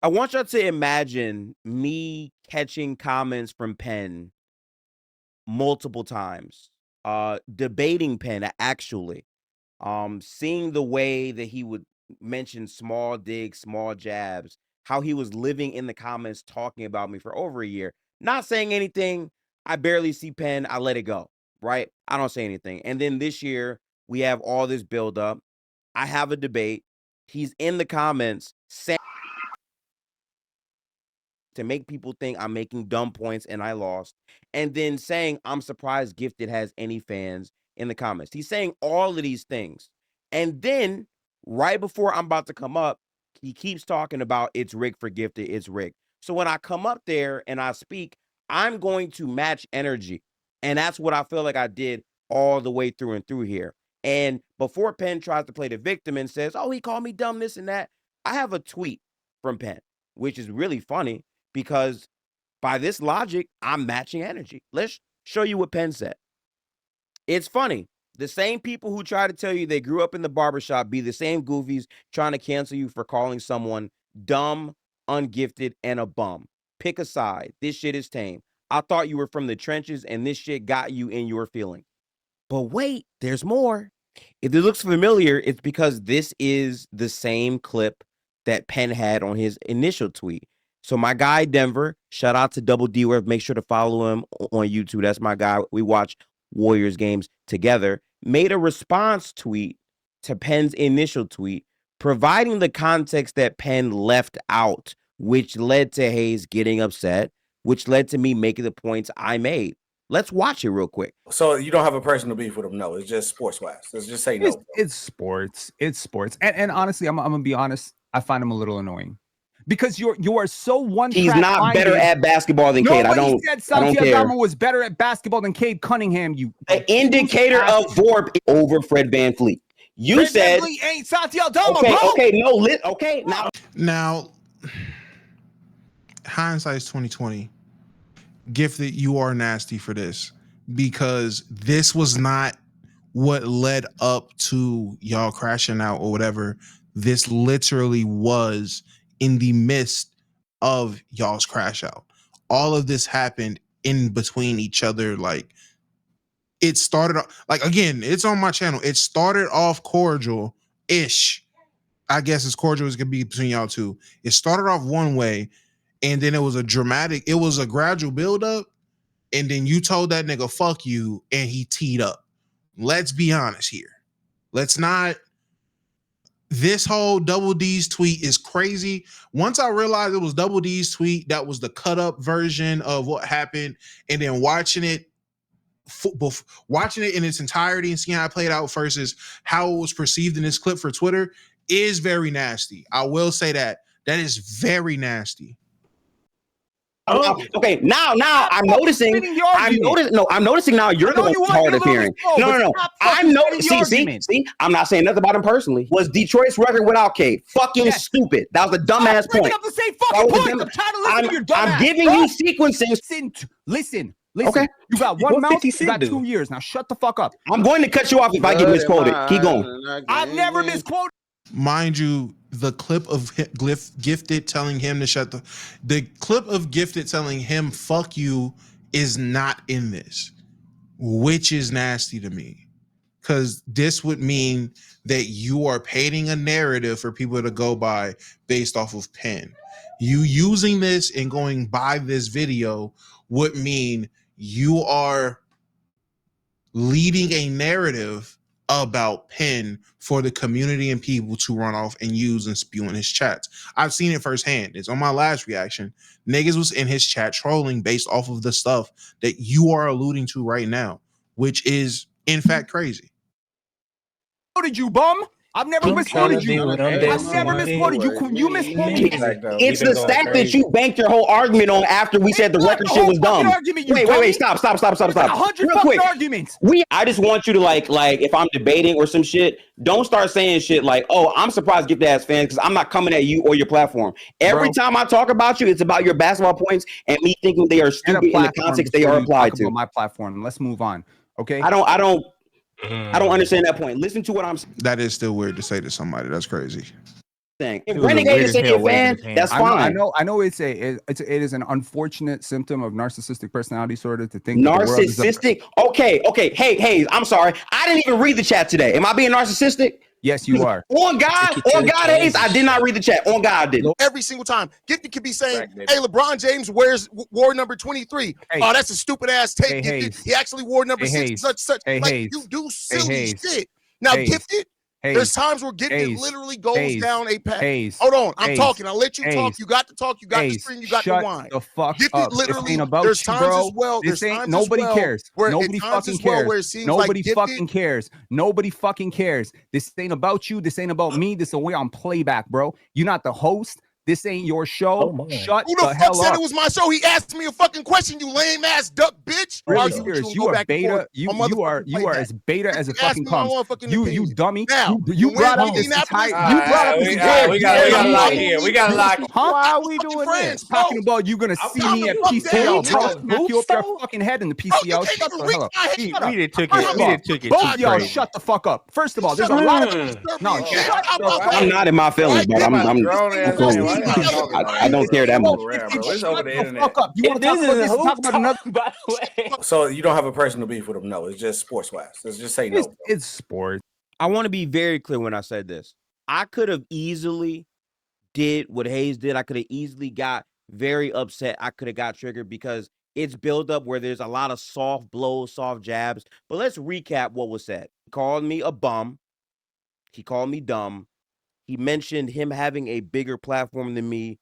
I want y'all to imagine me catching comments from Penn multiple times, debating Penn actually, seeing the way that he would mention small digs, small jabs, how he was living in the comments talking about me for over a year, not saying anything. I barely see Penn. I let it go, right? I don't say anything. And then this year, we have all this buildup. I have a debate. He's in the comments saying to make people think I'm making dumb points and I lost. And then saying I'm surprised Gifted has any fans in the comments. He's saying all of these things. And then right before I'm about to come up, he keeps talking about it's rigged for Gifted. It's rigged. So when I come up there and I speak, I'm going to match energy. And that's what I feel like I did all the way through and through here. And before Penn tries to play the victim and says, oh, he called me dumb, this and that, I have a tweet from Penn, which is really funny because by this logic, I'm matching energy. Let's show you what Penn said. It's funny. The same people who try to tell you they grew up in the barbershop be the same goofies trying to cancel you for calling someone dumb, ungifted, and a bum. Pick a side. This shit is tame. I thought you were from the trenches and this shit got you in your feeling. But wait, there's more. If it looks familiar, it's because this is the same clip that Penn had on his initial tweet. So my guy, Denver, shout out to Double D Worth. Make sure to follow him on YouTube. That's my guy. We watch Warriors games together. Made a response tweet to Penn's initial tweet, providing the context that Penn left out, which led to Hayes getting upset, which led to me making the points I made. Let's watch it real quick. So you don't have a personal beef with him? No, it's just sports-wise. Let's just say no. It's sports. It's sports. And honestly, I'm gonna be honest. I find him a little annoying because you are so one. He's not better at basketball than Cade. I don't care. Aldama was better at basketball than Cade Cunningham. The indicator of VORP over Fred VanVleet. You Fred said VanVleet ain't Santi Aldama. Okay, now hindsight's 2020. Gifted, you are nasty for this because this was not what led up to y'all crashing out or whatever. This literally was in the midst of y'all's crash out. All of this happened in between each other. Like it started like, again, it's on my channel. It started off cordial-ish. I guess as cordial as it could be between y'all two. It started off one way. And then it was a gradual buildup. And then you told that nigga, fuck you, and he teed up. Let's be honest here. This whole Double D's tweet is crazy. Once I realized it was Double D's tweet, that was the cut up version of what happened. And then watching it in its entirety and seeing how it played out versus how it was perceived in this clip for Twitter is very nasty. I will say that. That is very nasty. Okay, now I'm noticing. I'm noticing now you're the one hard of hearing. No. I'm noticing. See, I'm not saying nothing about him personally. Was Detroit's record without Cade fucking stupid? That was a dumbass point. Up the same fucking point. I'm trying to listen to your dumbass. I'm giving you sequencing. Listen. Okay. You got one mouth. You got 2 years. Now shut the fuck up. I'm going to cut you off if I get misquoted. Keep going. I've never misquoted. Mind you, the clip of Gifted telling him to shut the clip of Gifted telling him fuck you is not in this, which is nasty to me, because this would mean that you are painting a narrative for people to go by based off of Penn. You using this and going by this video would mean you are leading a narrative about Penn for the community and people to run off and use and spew in his chats. I've seen it firsthand. It's on my last reaction. Niggas was in his chat trolling based off of the stuff that you are alluding to right now, which is in fact crazy. What did you, bum? I've never misquoted you. I've never misquoted you. You misquoted me. It's the stat that you banked your whole argument on after we said the record shit was dumb. Wait, stop. Real quick. Arguments. I just want you to like if I'm debating or some shit, don't start saying shit like, oh, I'm surprised Gift Ass fans because I'm not coming at you or your platform. Every time I talk about you, it's about your basketball points and me thinking they are stupid in the context they are applied to. My platform. Let's move on. Okay. I don't understand that point. Listen to what I'm saying. That is still weird to say to somebody. That's crazy. If Renegade is a fan, that's fine. I know it is an unfortunate symptom of narcissistic personality disorder to think narcissistic. Okay. Hey, Hayes, I'm sorry. I didn't even read the chat today. Am I being narcissistic? Yes, you are. On God, Hayes, I did not read the chat. On God, I didn't. Every single time. Gifty could be saying, hey, LeBron James wears war number 23. Hey. Oh, that's a stupid ass take. He actually wore number 6, such. Like, you do silly shit. Now, Gifted, there's times where Gifted literally goes down a path. Hold on, I'm talking. I'll let you talk. You got to talk. You got the screen. You got the wine. The fuck Gifted up. literally. There's times as well. Nobody cares. Nobody fucking cares. Nobody fucking cares. Nobody fucking cares. This ain't about you. This ain't about me. This is way on playback, bro. You're not the host. This ain't your show. Shut Who the hell fuck said up. it was my show? He asked me a fucking question, you lame ass duck bitch. Really serious. You are beta. You are as beta as a fucking comes. You dummy. You brought up this entire. We got a lock here. We got a lock. Why are we doing this? Talking about you gonna see me at PCL, bro. Smack you up your fucking head in the PCL. Shut the hell up. We didn't took it. Yo, shut the fuck up. First of all, there's a lot of no. I'm not in my feelings, but I'm cool. I don't care that much. It's over the internet. Fuck up. You want to talk about another? By the way. So you don't have a personal beef with him? No, it's just sports wise. Let's just say no. It's sports. I want to be very clear when I said this. I could have easily did what Hayes did. I could have easily got very upset. I could have got triggered because it's built up where there's a lot of soft blows, soft jabs. But let's recap what was said. He called me a bum. He called me dumb. He mentioned him having a bigger platform than me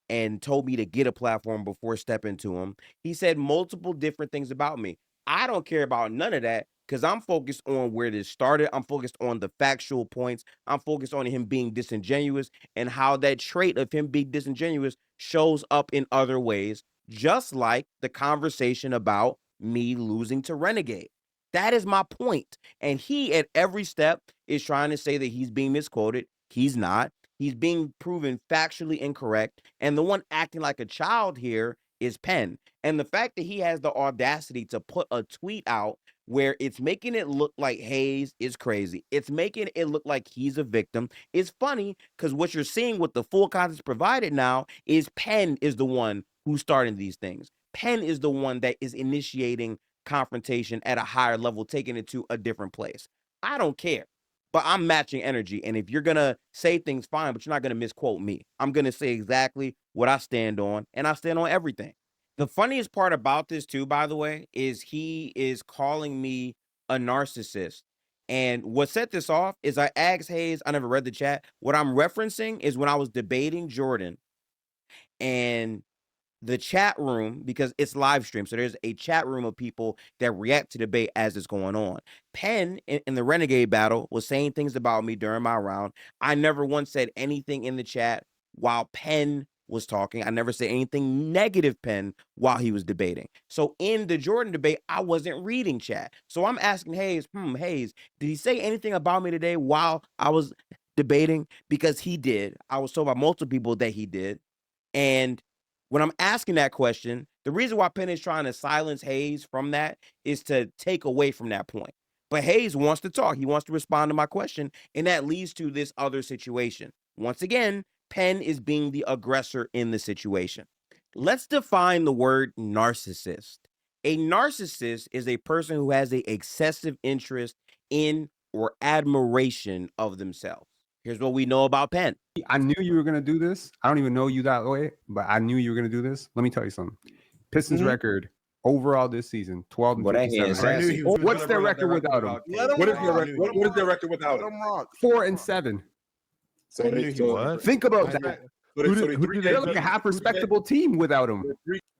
and told me to get a platform before stepping to him. He said multiple different things about me. I don't care about none of that because I'm focused on where this started. I'm focused on the factual points. I'm focused on him being disingenuous and how that trait of him being disingenuous shows up in other ways, just like the conversation about me losing to Renegade. That is my point. And he, at every step, is trying to say that he's being misquoted. He's not. He's being proven factually incorrect. And the one acting like a child here is Penn. And the fact that he has the audacity to put a tweet out where it's making it look like Hayes is crazy. It's making it look like he's a victim. It's funny because what you're seeing with the full context provided now is Penn is the one who's starting these things. Penn is the one that is initiating confrontation at a higher level, taking it to a different place. I don't care. But I'm matching energy. And if you're going to say things, fine, but you're not going to misquote me. I'm going to say exactly what I stand on, and I stand on everything. The funniest part about this, too, by the way, is he is calling me a narcissist. And what set this off is I asked Hayes, I never read the chat. What I'm referencing is when I was debating Jordan and the chat room, because it's live stream. So there's a chat room of people that react to debate as it's going on. Penn in the Renegade battle was saying things about me during my round. I never once said anything in the chat while Penn was talking. I never said anything negative Penn while he was debating. So in the Jordan debate, I wasn't reading chat. So I'm asking Hayes, Hayes, did he say anything about me today while I was debating? Because he did. I was told by multiple people that he did. And when I'm asking that question, the reason why Penn is trying to silence Hayes from that is to take away from that point. But Hayes wants to talk. He wants to respond to my question, and that leads to this other situation. Once again, Penn is being the aggressor in the situation. Let's define the word narcissist. A narcissist is a person who has an excessive interest in or admiration of themselves. Here's what we know about Penn. I knew you were going to do this. I don't even know you that way, but I knew you were going to do this. Let me tell you something. Pistons record overall this season, 12 and 57. What's their record without him? What is their record without him? 4-7. Think about that. They're like a half respectable team without him.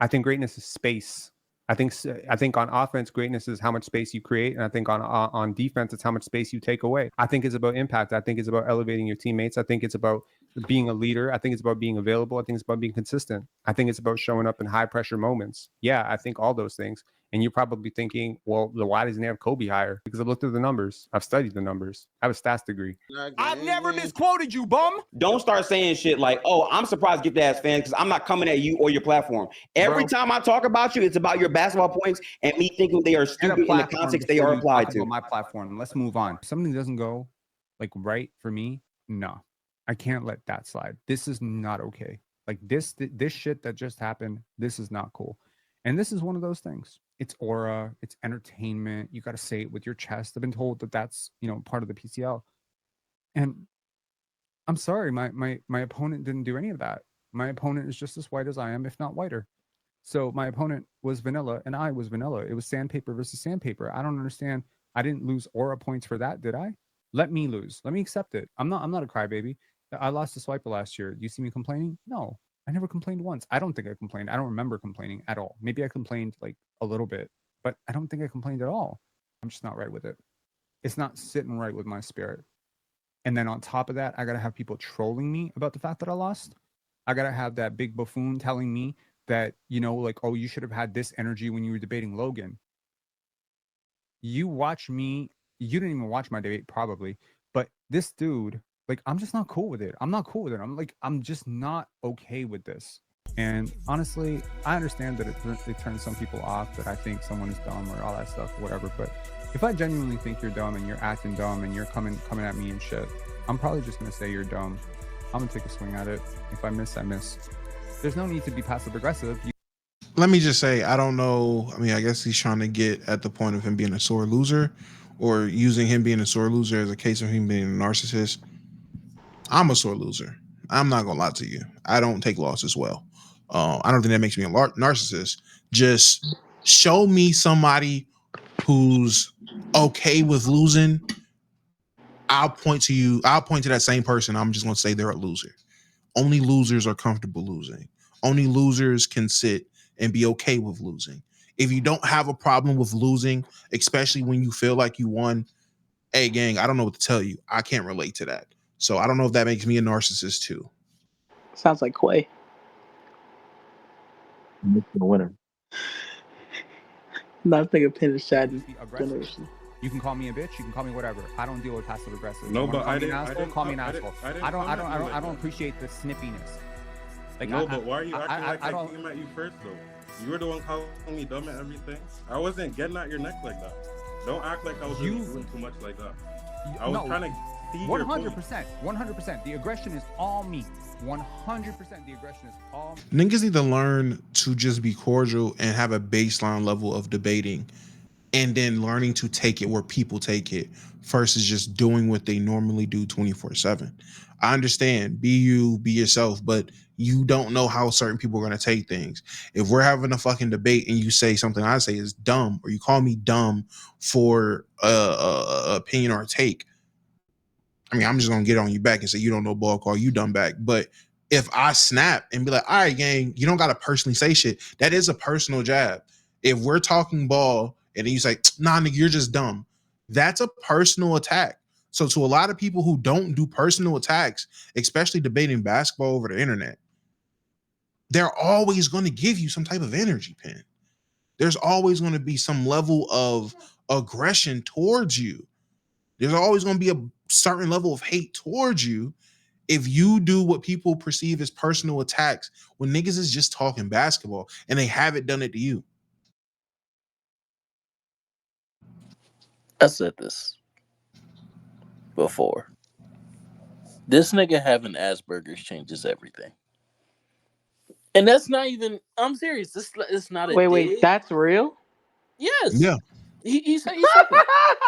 I think greatness is space. I think on offense, greatness is how much space you create, and I think on defense, it's how much space you take away. I think it's about impact. I think it's about elevating your teammates. I think it's about being a leader. I think it's about being available. I think it's about being consistent. I think it's about showing up in high pressure moments. Yeah, I think all those things. And you're probably thinking, well, why doesn't he have Kobe higher? Because I've looked at the numbers. I've studied the numbers. I have a stats degree. I've never misquoted you, bum. Don't start saying shit like, oh, I'm surprised Gift ass fans because I'm not coming at you or your platform. Every time I talk about you, it's about your basketball points and me thinking they are stupid in the context they are applied to. My platform. Let's move on. If something doesn't go like right for me, no, I can't let that slide. This is not okay. Like this shit that just happened, this is not cool. And this is one of those things. It's aura, it's entertainment. You got to say it with your chest. I've been told that that's, part of the PCL. And I'm sorry, my opponent didn't do any of that. My opponent is just as white as I am, if not whiter. So my opponent was vanilla and I was vanilla. It was sandpaper versus sandpaper. I don't understand. I didn't lose aura points for that, did I? Let me lose. Let me accept it. I'm not a crybaby. I lost to Swiper last year. Do you see me complaining? No. I never complained once. I don't think I complained. I don't remember complaining at all. Maybe I complained like a little bit, but I don't think I complained at all. I'm just not right with it. It's not sitting right with my spirit. And then on top of that, I got to have people trolling me about the fact that I lost. I got to have that big buffoon telling me that, oh, you should have had this energy when you were debating Logan. You watch me. You didn't even watch my debate probably, but this dude, I'm just not cool with it. I'm not cool with it. I'm just not okay with this. And honestly, I understand that it turns some people off, that I think someone is dumb or all that stuff, or whatever. But if I genuinely think you're dumb and you're acting dumb and you're coming at me and shit, I'm probably just going to say you're dumb. I'm going to take a swing at it. If I miss, I miss. There's no need to be passive aggressive. Let me just say, I don't know. I mean, I guess he's trying to get at the point of him being a sore loser, or using him being a sore loser as a case of him being a narcissist. I'm a sore loser. I'm not gonna lie to you. I don't take losses well. I don't think that makes me a narcissist. Just show me somebody who's okay with losing. I'll point to you. I'll point to that same person. I'm just gonna say they're a loser. Only losers are comfortable losing. Only losers can sit and be okay with losing. If you don't have a problem with losing, especially when you feel like you won, hey gang, I don't know what to tell you. I can't relate to that. So I don't know if that makes me a narcissist too. Sounds like Quay. The winner. Not thinking Penn is Shad. You can call me a bitch. You can call me whatever. I don't deal with passive aggressive. No, but I didn't. Call me an asshole. I don't appreciate the snippiness. But why are you acting like I came at you first though? You were the one calling me dumb and everything. I wasn't getting at your neck like that. Don't act like I was really doing too much like that. I was trying to. 100%. The aggression is all me. 100% the aggression is all me. Niggas need to learn to just be cordial and have a baseline level of debating, and then learning to take it where people take it versus just doing what they normally do 24/7. I understand, be you, be yourself, but you don't know how certain people are going to take things. If we're having a fucking debate and you say something I say is dumb, or you call me dumb for a opinion or a take, I mean, I'm just gonna get on you back and say you don't know ball, call you dumb back. But if I snap and be like, all right, gang, you don't gotta personally say shit. That is a personal jab. If we're talking ball and then you say, nah, nigga, you're just dumb, that's a personal attack. So to a lot of people who don't do personal attacks, especially debating basketball over the internet, they're always going to give you some type of energy, Pen. There's always going to be some level of aggression towards you. There's always going to be a certain level of hate towards you if you do what people perceive as personal attacks when niggas is just talking basketball and they haven't done it to you. I said this before. This nigga having Asperger's changes everything. And that's not even, I'm serious. It's not a Wait, that's real? Yes. Yeah. He said it.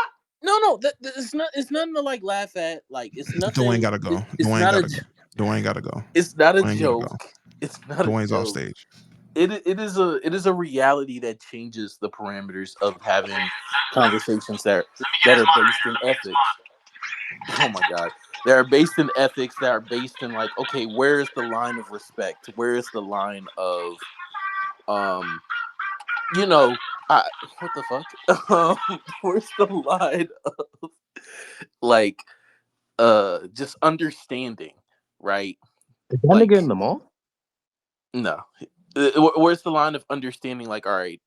No, it's not. It's nothing to like laugh at. Like it's nothing. Dwayne gotta go. Dwayne gotta go. It's not a joke. It's not a Dwayne's joke. off stage. it is a reality that changes the parameters of having conversations that are based in ethics. Oh my god. That are based in ethics, that are based in like, okay, where is the line of respect? Where is the line of you know, what the fuck? Where's the line of like just understanding, right? Is that Like nigga in the mall? no. Where's the line of understanding? Like, all right,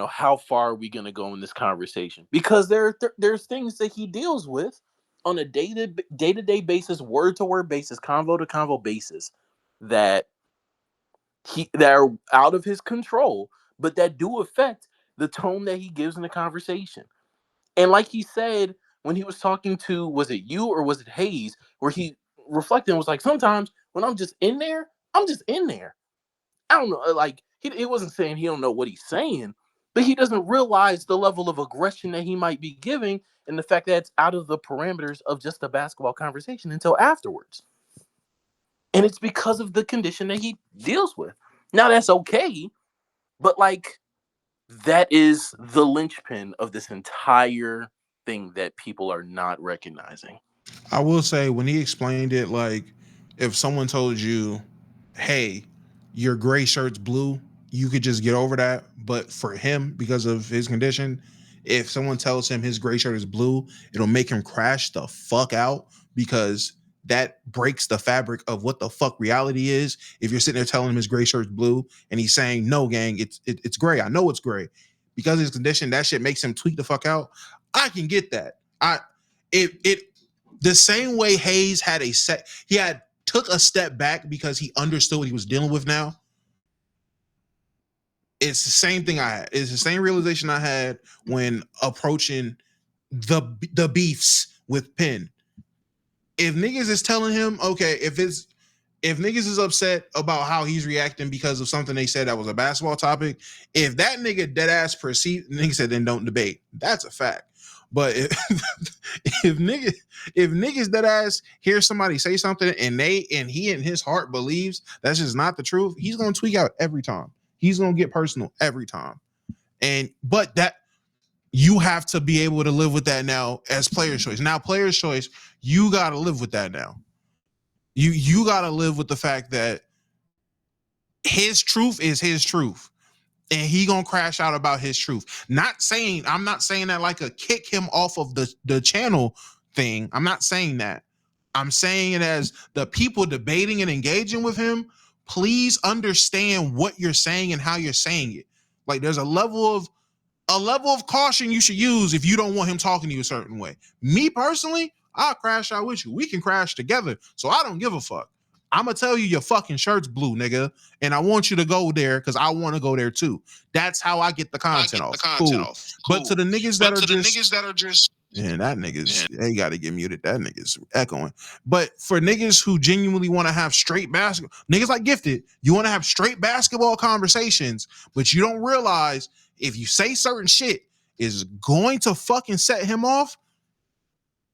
how far are we gonna go in this conversation? Because there's things that he deals with on a day-to-day basis, word-to-word basis, convo-to-convo basis that that are out of his control, but that do affect the tone that he gives in the conversation. And like he said when he was talking to, was it you or was it Hayes, where he reflected and was like, sometimes when I'm just in there, I'm just in there. I don't know, like he wasn't saying he don't know what he's saying, but he doesn't realize the level of aggression that he might be giving and the fact that it's out of the parameters of just a basketball conversation until afterwards. And it's because of the condition that he deals with. Now that's okay, but like that is the linchpin of this entire thing that people are not recognizing. I will say when he explained it, like if someone told you, hey, your gray shirt's blue, you could just get over that. But for him, because of his condition, if someone tells him his gray shirt is blue, it'll make him crash the fuck out because that breaks the fabric of what the fuck reality is. If you're sitting there telling him his gray shirt's blue and he's saying, no, gang, it's gray. I know it's gray. Because of his condition, that shit makes him tweak the fuck out. I can get that. It the same way Hayes had took a step back because he understood what he was dealing with now. It's the same thing I had. It's the same realization I had when approaching the beefs with Penn. If niggas is telling him, okay, if niggas is upset about how he's reacting because of something they said that was a basketball topic, if that nigga dead ass nigga said then don't debate. That's a fact. But if niggas dead ass hear somebody say something and he in his heart believes that's just not the truth, he's gonna tweak out every time. He's gonna get personal every time. But that you have to be able to live with that now as player's choice. Now, player's choice, you gotta live with that now. You gotta live with the fact that his truth is his truth. And he gonna crash out about his truth. I'm not saying that like a kick him off of the channel thing. I'm not saying that. I'm saying it as the people debating and engaging with him, please understand what you're saying and how you're saying it. Like there's a level of caution you should use if you don't want him talking to you a certain way. Me personally, I'll crash out with you. We can crash together. So I don't give a fuck. I'm gonna tell you your fucking shirt's blue, nigga, and I want you to go there because I want to go there too. That's how I get the content off. Cool. But to the niggas that are just yeah, that niggas, they got to get muted. That nigga's echoing. But for niggas who genuinely want to have straight basketball, niggas like Gifted, you want to have straight basketball conversations, but you don't realize if you say certain shit is going to fucking set him off.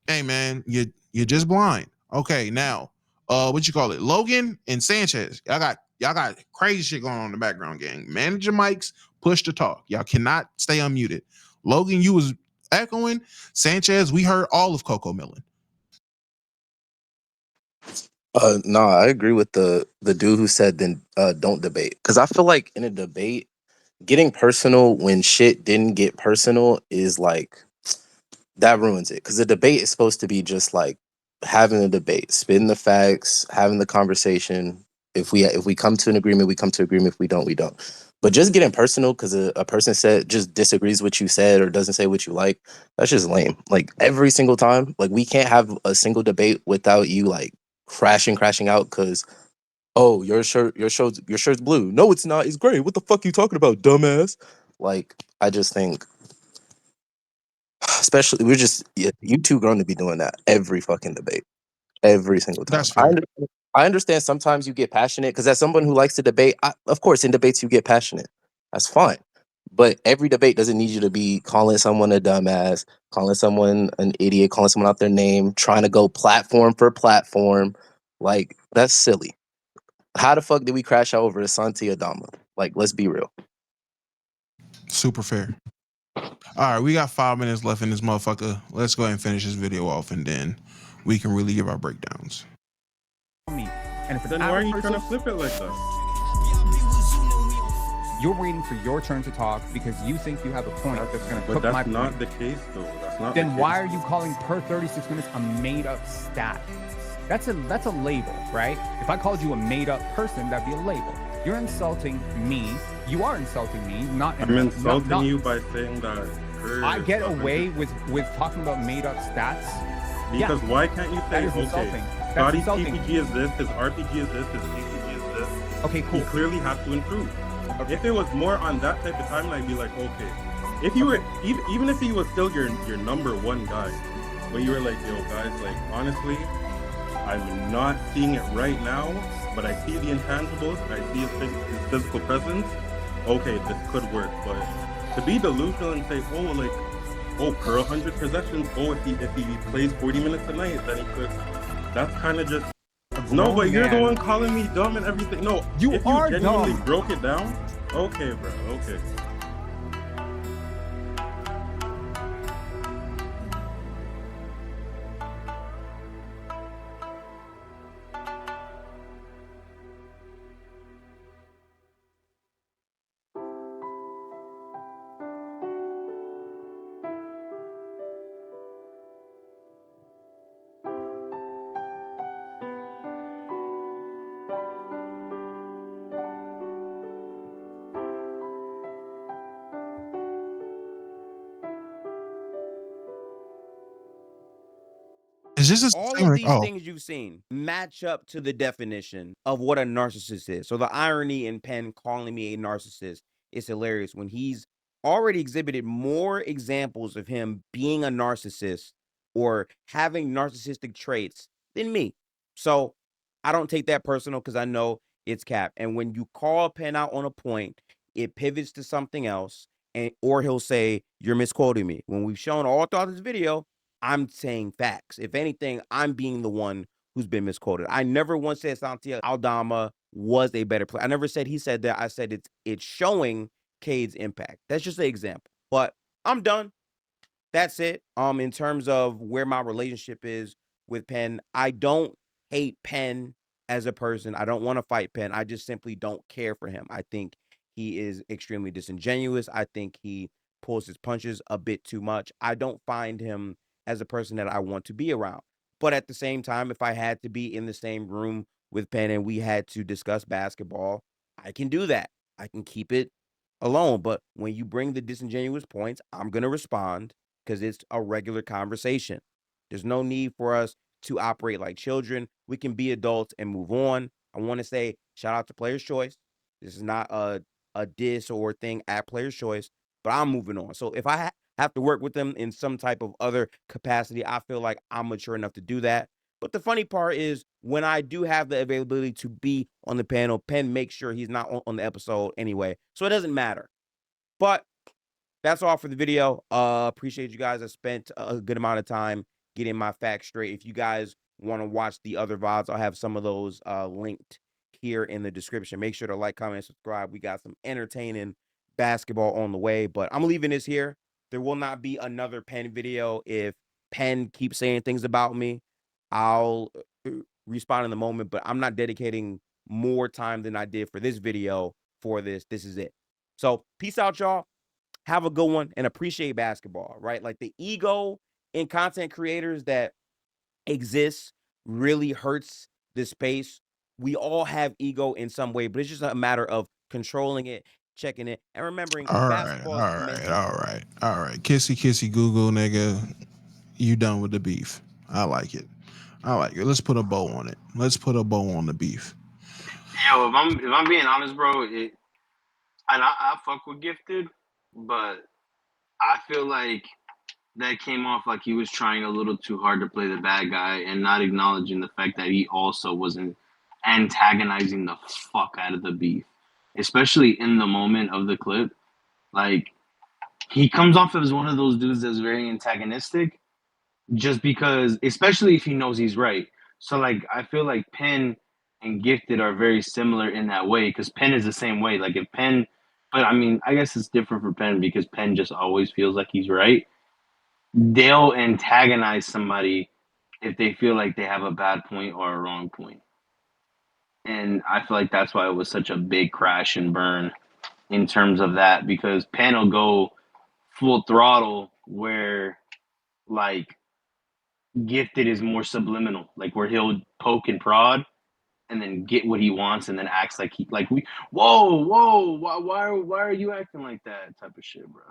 Hey man, you're just blind. Okay, now, what you call it? Logan and Sanchez. Y'all got crazy shit going on in the background, gang. Manage your mics, push to talk. Y'all cannot stay unmuted. Logan, you was echoing. Sanchez, we heard all of Coco Millen. No, I agree with the dude who said then don't debate. Because I feel like in a debate, getting personal when shit didn't get personal is like that ruins it. Because the debate is supposed to be just like having a debate, spitting the facts, having the conversation. If we come to an agreement, we come to agreement. If we don't, we don't. But just getting personal because a person just disagrees with what you said or doesn't say what you like, that's just lame. Like every single time, like we can't have a single debate without you like crashing out because oh your shirt's blue. No, it's not. It's gray. What the fuck are you talking about, dumbass? Like I just think, especially you two going to be doing that every fucking debate, every single time. That's fair. I understand sometimes you get passionate because as someone who likes to debate, of course in debates you get passionate. That's fine. But every debate doesn't need you to be calling someone a dumbass, calling someone an idiot, calling someone out their name, trying to go platform for platform. Like, that's silly. How the fuck did we crash out over Asante Adama? Like, let's be real. Super fair. All right, we got 5 minutes left in this motherfucker. Let's go ahead and finish this video off, and then we can really give our breakdowns. And if then why are you trying to flip it like that? You're waiting for your turn to talk because you think you have a point that's going to cook my point. But that's not the case, though. That's not. Then why are you calling per 36 minutes a made-up stat? That's a label, right? If I called you a made-up person, that'd be a label. You're insulting me. You are insulting me. I'm insulting you by saying that. I get away with talking about made-up stats. Because why can't you say, okay, Scotty's PPG is this, his RPG is this, his PPG is this. Okay, cool. He clearly has to improve. Okay. If it was more on that type of timeline, I'd be like, okay. If you were, even if he was still your number one guy, but you were like, yo, guys, like, honestly, I'm not seeing it right now, but I see the intangibles, I see his physical presence. Okay, this could work, but to be delusional and say, per 100 possessions, if he plays 40 minutes a night, then he could. That's kind of just. No, but you're the one calling me dumb and everything. No, if you genuinely broke it down, okay, bro, okay. All of these things you've seen match up to the definition of what a narcissist is. So the irony in Penn calling me a narcissist is hilarious when he's already exhibited more examples of him being a narcissist or having narcissistic traits than me. So I don't take that personal because I know it's cap. And when you call Penn out on a point, it pivots to something else, or he'll say, you're misquoting me. When we've shown all throughout this video, I'm saying facts. If anything, I'm being the one who's been misquoted. I never once said Santiago Aldama was a better player. I never said he said that. I said it's showing Cade's impact. That's just an example. But I'm done. That's it. In terms of where my relationship is with Penn, I don't hate Penn as a person. I don't want to fight Penn. I just simply don't care for him. I think he is extremely disingenuous. I think he pulls his punches a bit too much. I don't find him as a person that I want to be around. But at the same time, if I had to be in the same room with Penn and we had to discuss basketball, I can do that. I can keep it alone. But when you bring the disingenuous points, I'm going to respond because it's a regular conversation. There's no need for us to operate like children. We can be adults and move on. I want to say shout out to Player's Choice. This is not a diss or thing at Player's Choice, but I'm moving on. So if I have to work with them in some type of other capacity, I feel like I'm mature enough to do that. But the funny part is when I do have the availability to be on the panel, Penn makes sure he's not on the episode anyway. So it doesn't matter. But that's all for the video. Appreciate you guys. I spent a good amount of time getting my facts straight. If you guys want to watch the other VODs, I'll have some of those linked here in the description. Make sure to like, comment, subscribe. We got some entertaining basketball on the way. But I'm leaving this here. There will not be another Penn video. If Penn keeps saying things about me, I'll respond in the moment, but I'm not dedicating more time than I did for this video for this. This is it. So peace out, y'all. Have a good one and appreciate basketball, right? Like the ego in content creators that exists really hurts this space. We all have ego in some way, but it's just a matter of controlling it, checking it, and remembering all right. Kissy Google, nigga. You done with the beef. I like it. Let's put a bow on it. Let's put a bow on the beef. Yo, if I'm being honest, bro, I fuck with Gifted, but I feel like that came off like he was trying a little too hard to play the bad guy and not acknowledging the fact that he also wasn't antagonizing the fuck out of the beef, especially in the moment of the clip. Like, he comes off as one of those dudes that's very antagonistic just because, especially if he knows he's right. So, like, I feel like Penn and Gifted are very similar in that way because Penn is the same way. Like if Penn, but I mean, I guess it's different for Penn because Penn just always feels like he's right. They'll antagonize somebody if they feel like they have a bad point or a wrong point. And I feel like that's why it was such a big crash and burn in terms of that because Penn will go full throttle where like Gifted is more subliminal, like where he'll poke and prod and then get what he wants and then acts like he like we whoa why are you acting like that type of shit, bro.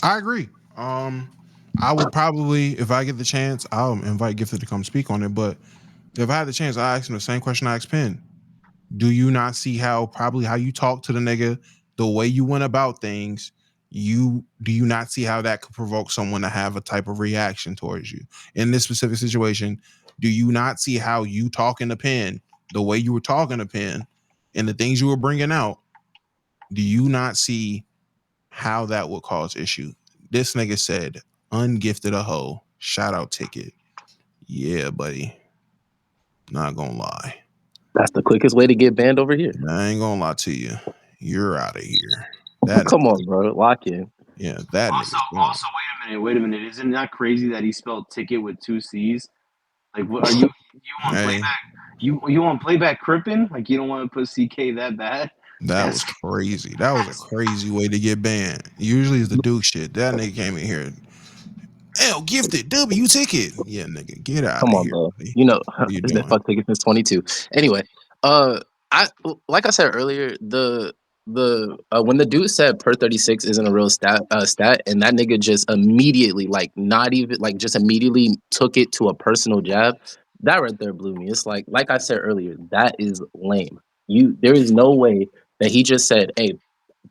I agree. I would probably, if I get the chance, I'll invite Gifted to come speak on it. But if I had the chance, I ask him the same question I asked Penn. Do you not see how you talk to the nigga, the way you went about things? Do you not see how that could provoke someone to have a type of reaction towards you in this specific situation? Do you not see how you talking to Penn, the way you were talking to Penn, and the things you were bringing out? Do you not see how that would cause issue? This nigga said, "Ungifted a hoe." Shout out Ticket. Yeah, buddy. Not gonna lie. That's the quickest way to get banned over here. I ain't gonna lie to you. You're out of here. Come on, bro. Lock in. Yeah, that also, wait a minute. Isn't that crazy that he spelled ticket with 2 C's? Like, what are you want playback? You want playback crippin'? Like, you don't want to put CK that bad? That was crazy. That was a crazy way to get banned. Usually it's the Duke shit. That nigga came in here. L Gifted W Ticket. Yeah, nigga, get out Come of on, here. bro. Buddy. You know, you it's been fuck ticket since 22. Anyway, I like I said earlier, the when the dude said per 36 isn't a real stat, and that nigga just immediately, like, not even like just immediately took it to a personal jab. That right there blew me. It's like I said earlier, that is lame. There is no way that he just said, "Hey,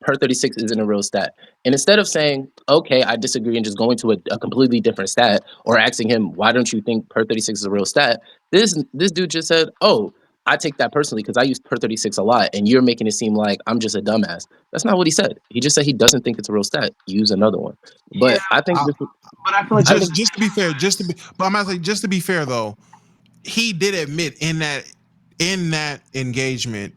per 36 isn't a real stat." And instead of saying, okay, I disagree, and just going to a completely different stat, or asking him, why don't you think per 36 is a real stat? This dude just said, oh, I take that personally because I use per 36 a lot, and you're making it seem like I'm just a dumbass. That's not what he said. He just said he doesn't think it's a real stat. Use another one. But I think but I feel like just to be fair, but I'm gonna say, just to be fair though, he did admit in that engagement,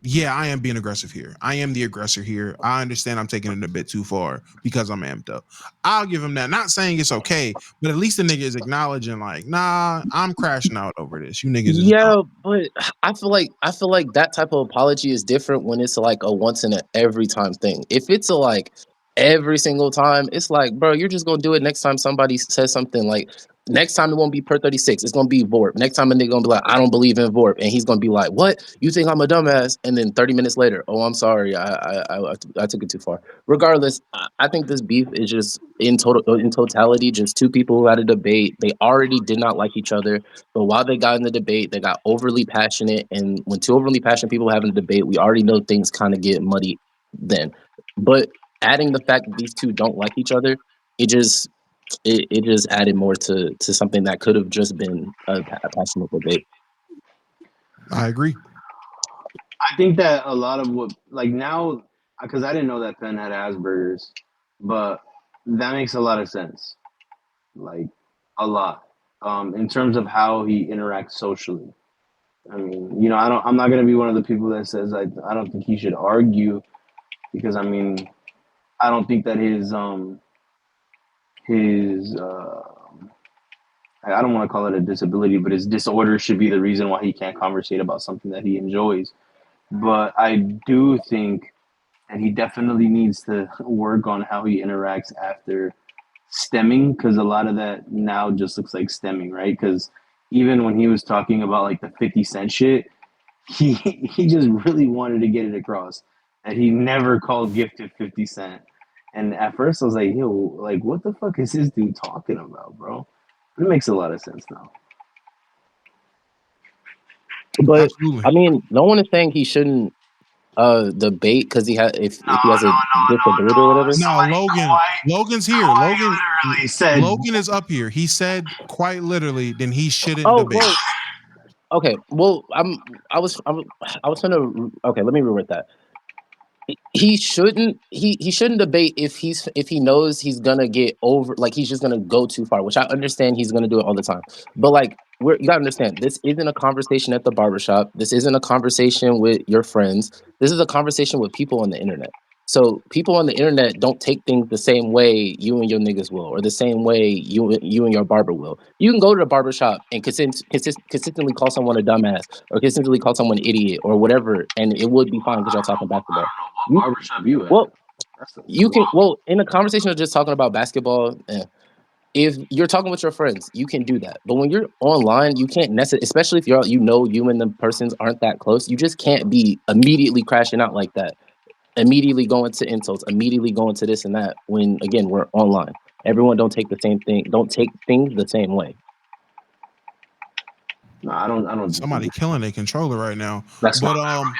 yeah, I am being aggressive here. I am the aggressor here. I understand I'm taking it a bit too far because I'm amped up. I'll give him that. Not saying it's okay, but at least the nigga is acknowledging, like, nah, I'm crashing out over this. You niggas is dumb. But I feel like that type of apology is different when it's like a once in a every time thing. If it's a like every single time, it's like, bro, you're just gonna do it next time somebody says something. Like, next time it won't be per 36, it's gonna be VORP. Next time a nigga gonna be like, I don't believe in VORP, and he's gonna be like, what? You think I'm a dumbass? And then 30 minutes later, oh, I'm sorry, I took it too far. Regardless, I think this beef is just in totality just two people who had a debate. They already did not like each other, but while they got in the debate, they got overly passionate, and when two overly passionate people have a debate, we already know things kind of get muddy then. But adding the fact that these two don't like each other, it just added more to something that could have just been a passionate debate. I agree. I think that a lot of what, like now, because I didn't know that Penn had Asperger's, but that makes a lot of sense. Like, a lot. In terms of how he interacts socially. I mean, you know, I'm not gonna be one of the people that says I don't think he should argue, because I mean, I don't think that I don't want to call it a disability, but his disorder should be the reason why he can't conversate about something that he enjoys. But I do think, and he definitely needs to work on how he interacts after stemming, because a lot of that now just looks like stemming, right? Because even when he was talking about like the 50 Cent shit, he just really wanted to get it across that he never called Gifted 50 Cent. And at first I was like, yo, like, what the fuck is this dude talking about, bro? It makes a lot of sense now. But absolutely. I mean, no one is saying he shouldn't debate because he has if he has a disability or whatever. No, Logan's here. Literally said, Logan is up here. He said quite literally, then he shouldn't debate. Well, okay. Well, I was trying to. Okay, let me reword that. he shouldn't debate if he knows he's gonna get over, like he's just gonna go too far, which I understand he's gonna do it all the time. But like you gotta understand, this isn't a conversation at the barbershop. This isn't a conversation with your friends. This is a conversation with people on the internet. So people on the internet don't take things the same way you and your niggas will, or the same way you and your barber will. You can go to the barbershop and consistently call someone a dumbass, or consistently call someone an idiot, or whatever, and it would be fine because y'all talking basketball. Barbershop you at? Well, you can. Well, in a conversation of just talking about basketball, if you're talking with your friends, you can do that. But when you're online, you can't necessarily, especially if you and the persons aren't that close. You just can't be immediately crashing out like that. Immediately going to insults, immediately going to this and that. When again, we're online. Everyone don't take the same thing. Don't take things the same way. No, I don't. Somebody killing a controller right now. That's but not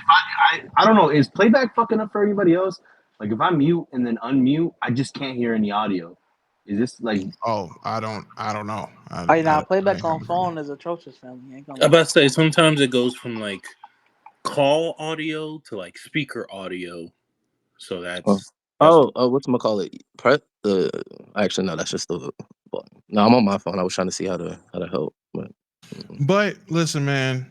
I don't know. Is playback fucking up for anybody else? Like if I mute and then unmute, I just can't hear any audio. Is this like? Oh, I don't know. Playback on phone is atrocious, family. I'm about to say sometimes it goes from like call audio to like speaker audio. So that's whatchamacallit? Prep actually no, that's just the no, I'm on my phone. I was trying to see how to help. But listen, man,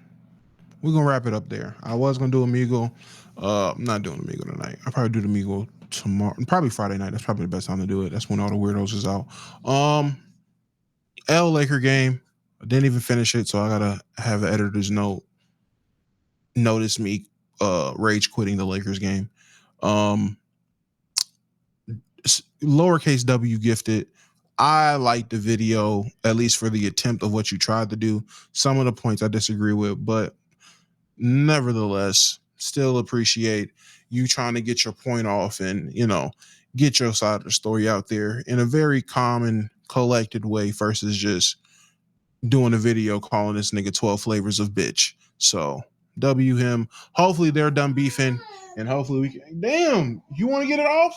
we're gonna wrap it up there. I was gonna do Amigo. I'm not doing Amigo tonight. I'll probably do the Amigo tomorrow, probably Friday night. That's probably the best time to do it. That's when all the weirdos is out. L Laker game. I didn't even finish it, so I gotta have an editor's note. Notice me rage quitting the Lakers game. Lowercase W gifted. I like the video, at least for the attempt of what you tried to do. Some of the points I disagree with, but nevertheless, still appreciate you trying to get your point off and, get your side of the story out there in a very calm and collected way versus just doing a video calling this nigga 12 flavors of bitch. So W him. Hopefully they're done beefing and hopefully we can. Damn, you want to get it off?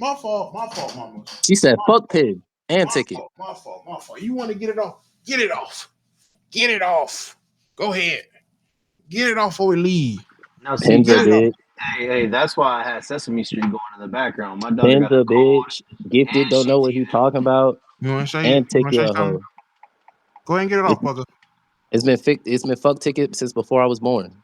My fault, mama. She said, "Fuck Pig and ticket." My fault. You want to get it off? Get it off. Go ahead. Get it off before we leave. Now, see, hey, that's why I had Sesame Street going in the background. My daughter got a bitch. Gifted don't know what he's talking about. You want to say? And ticket a hoe. Go ahead and get it off, Bugger. It's been fuck ticket since before I was born.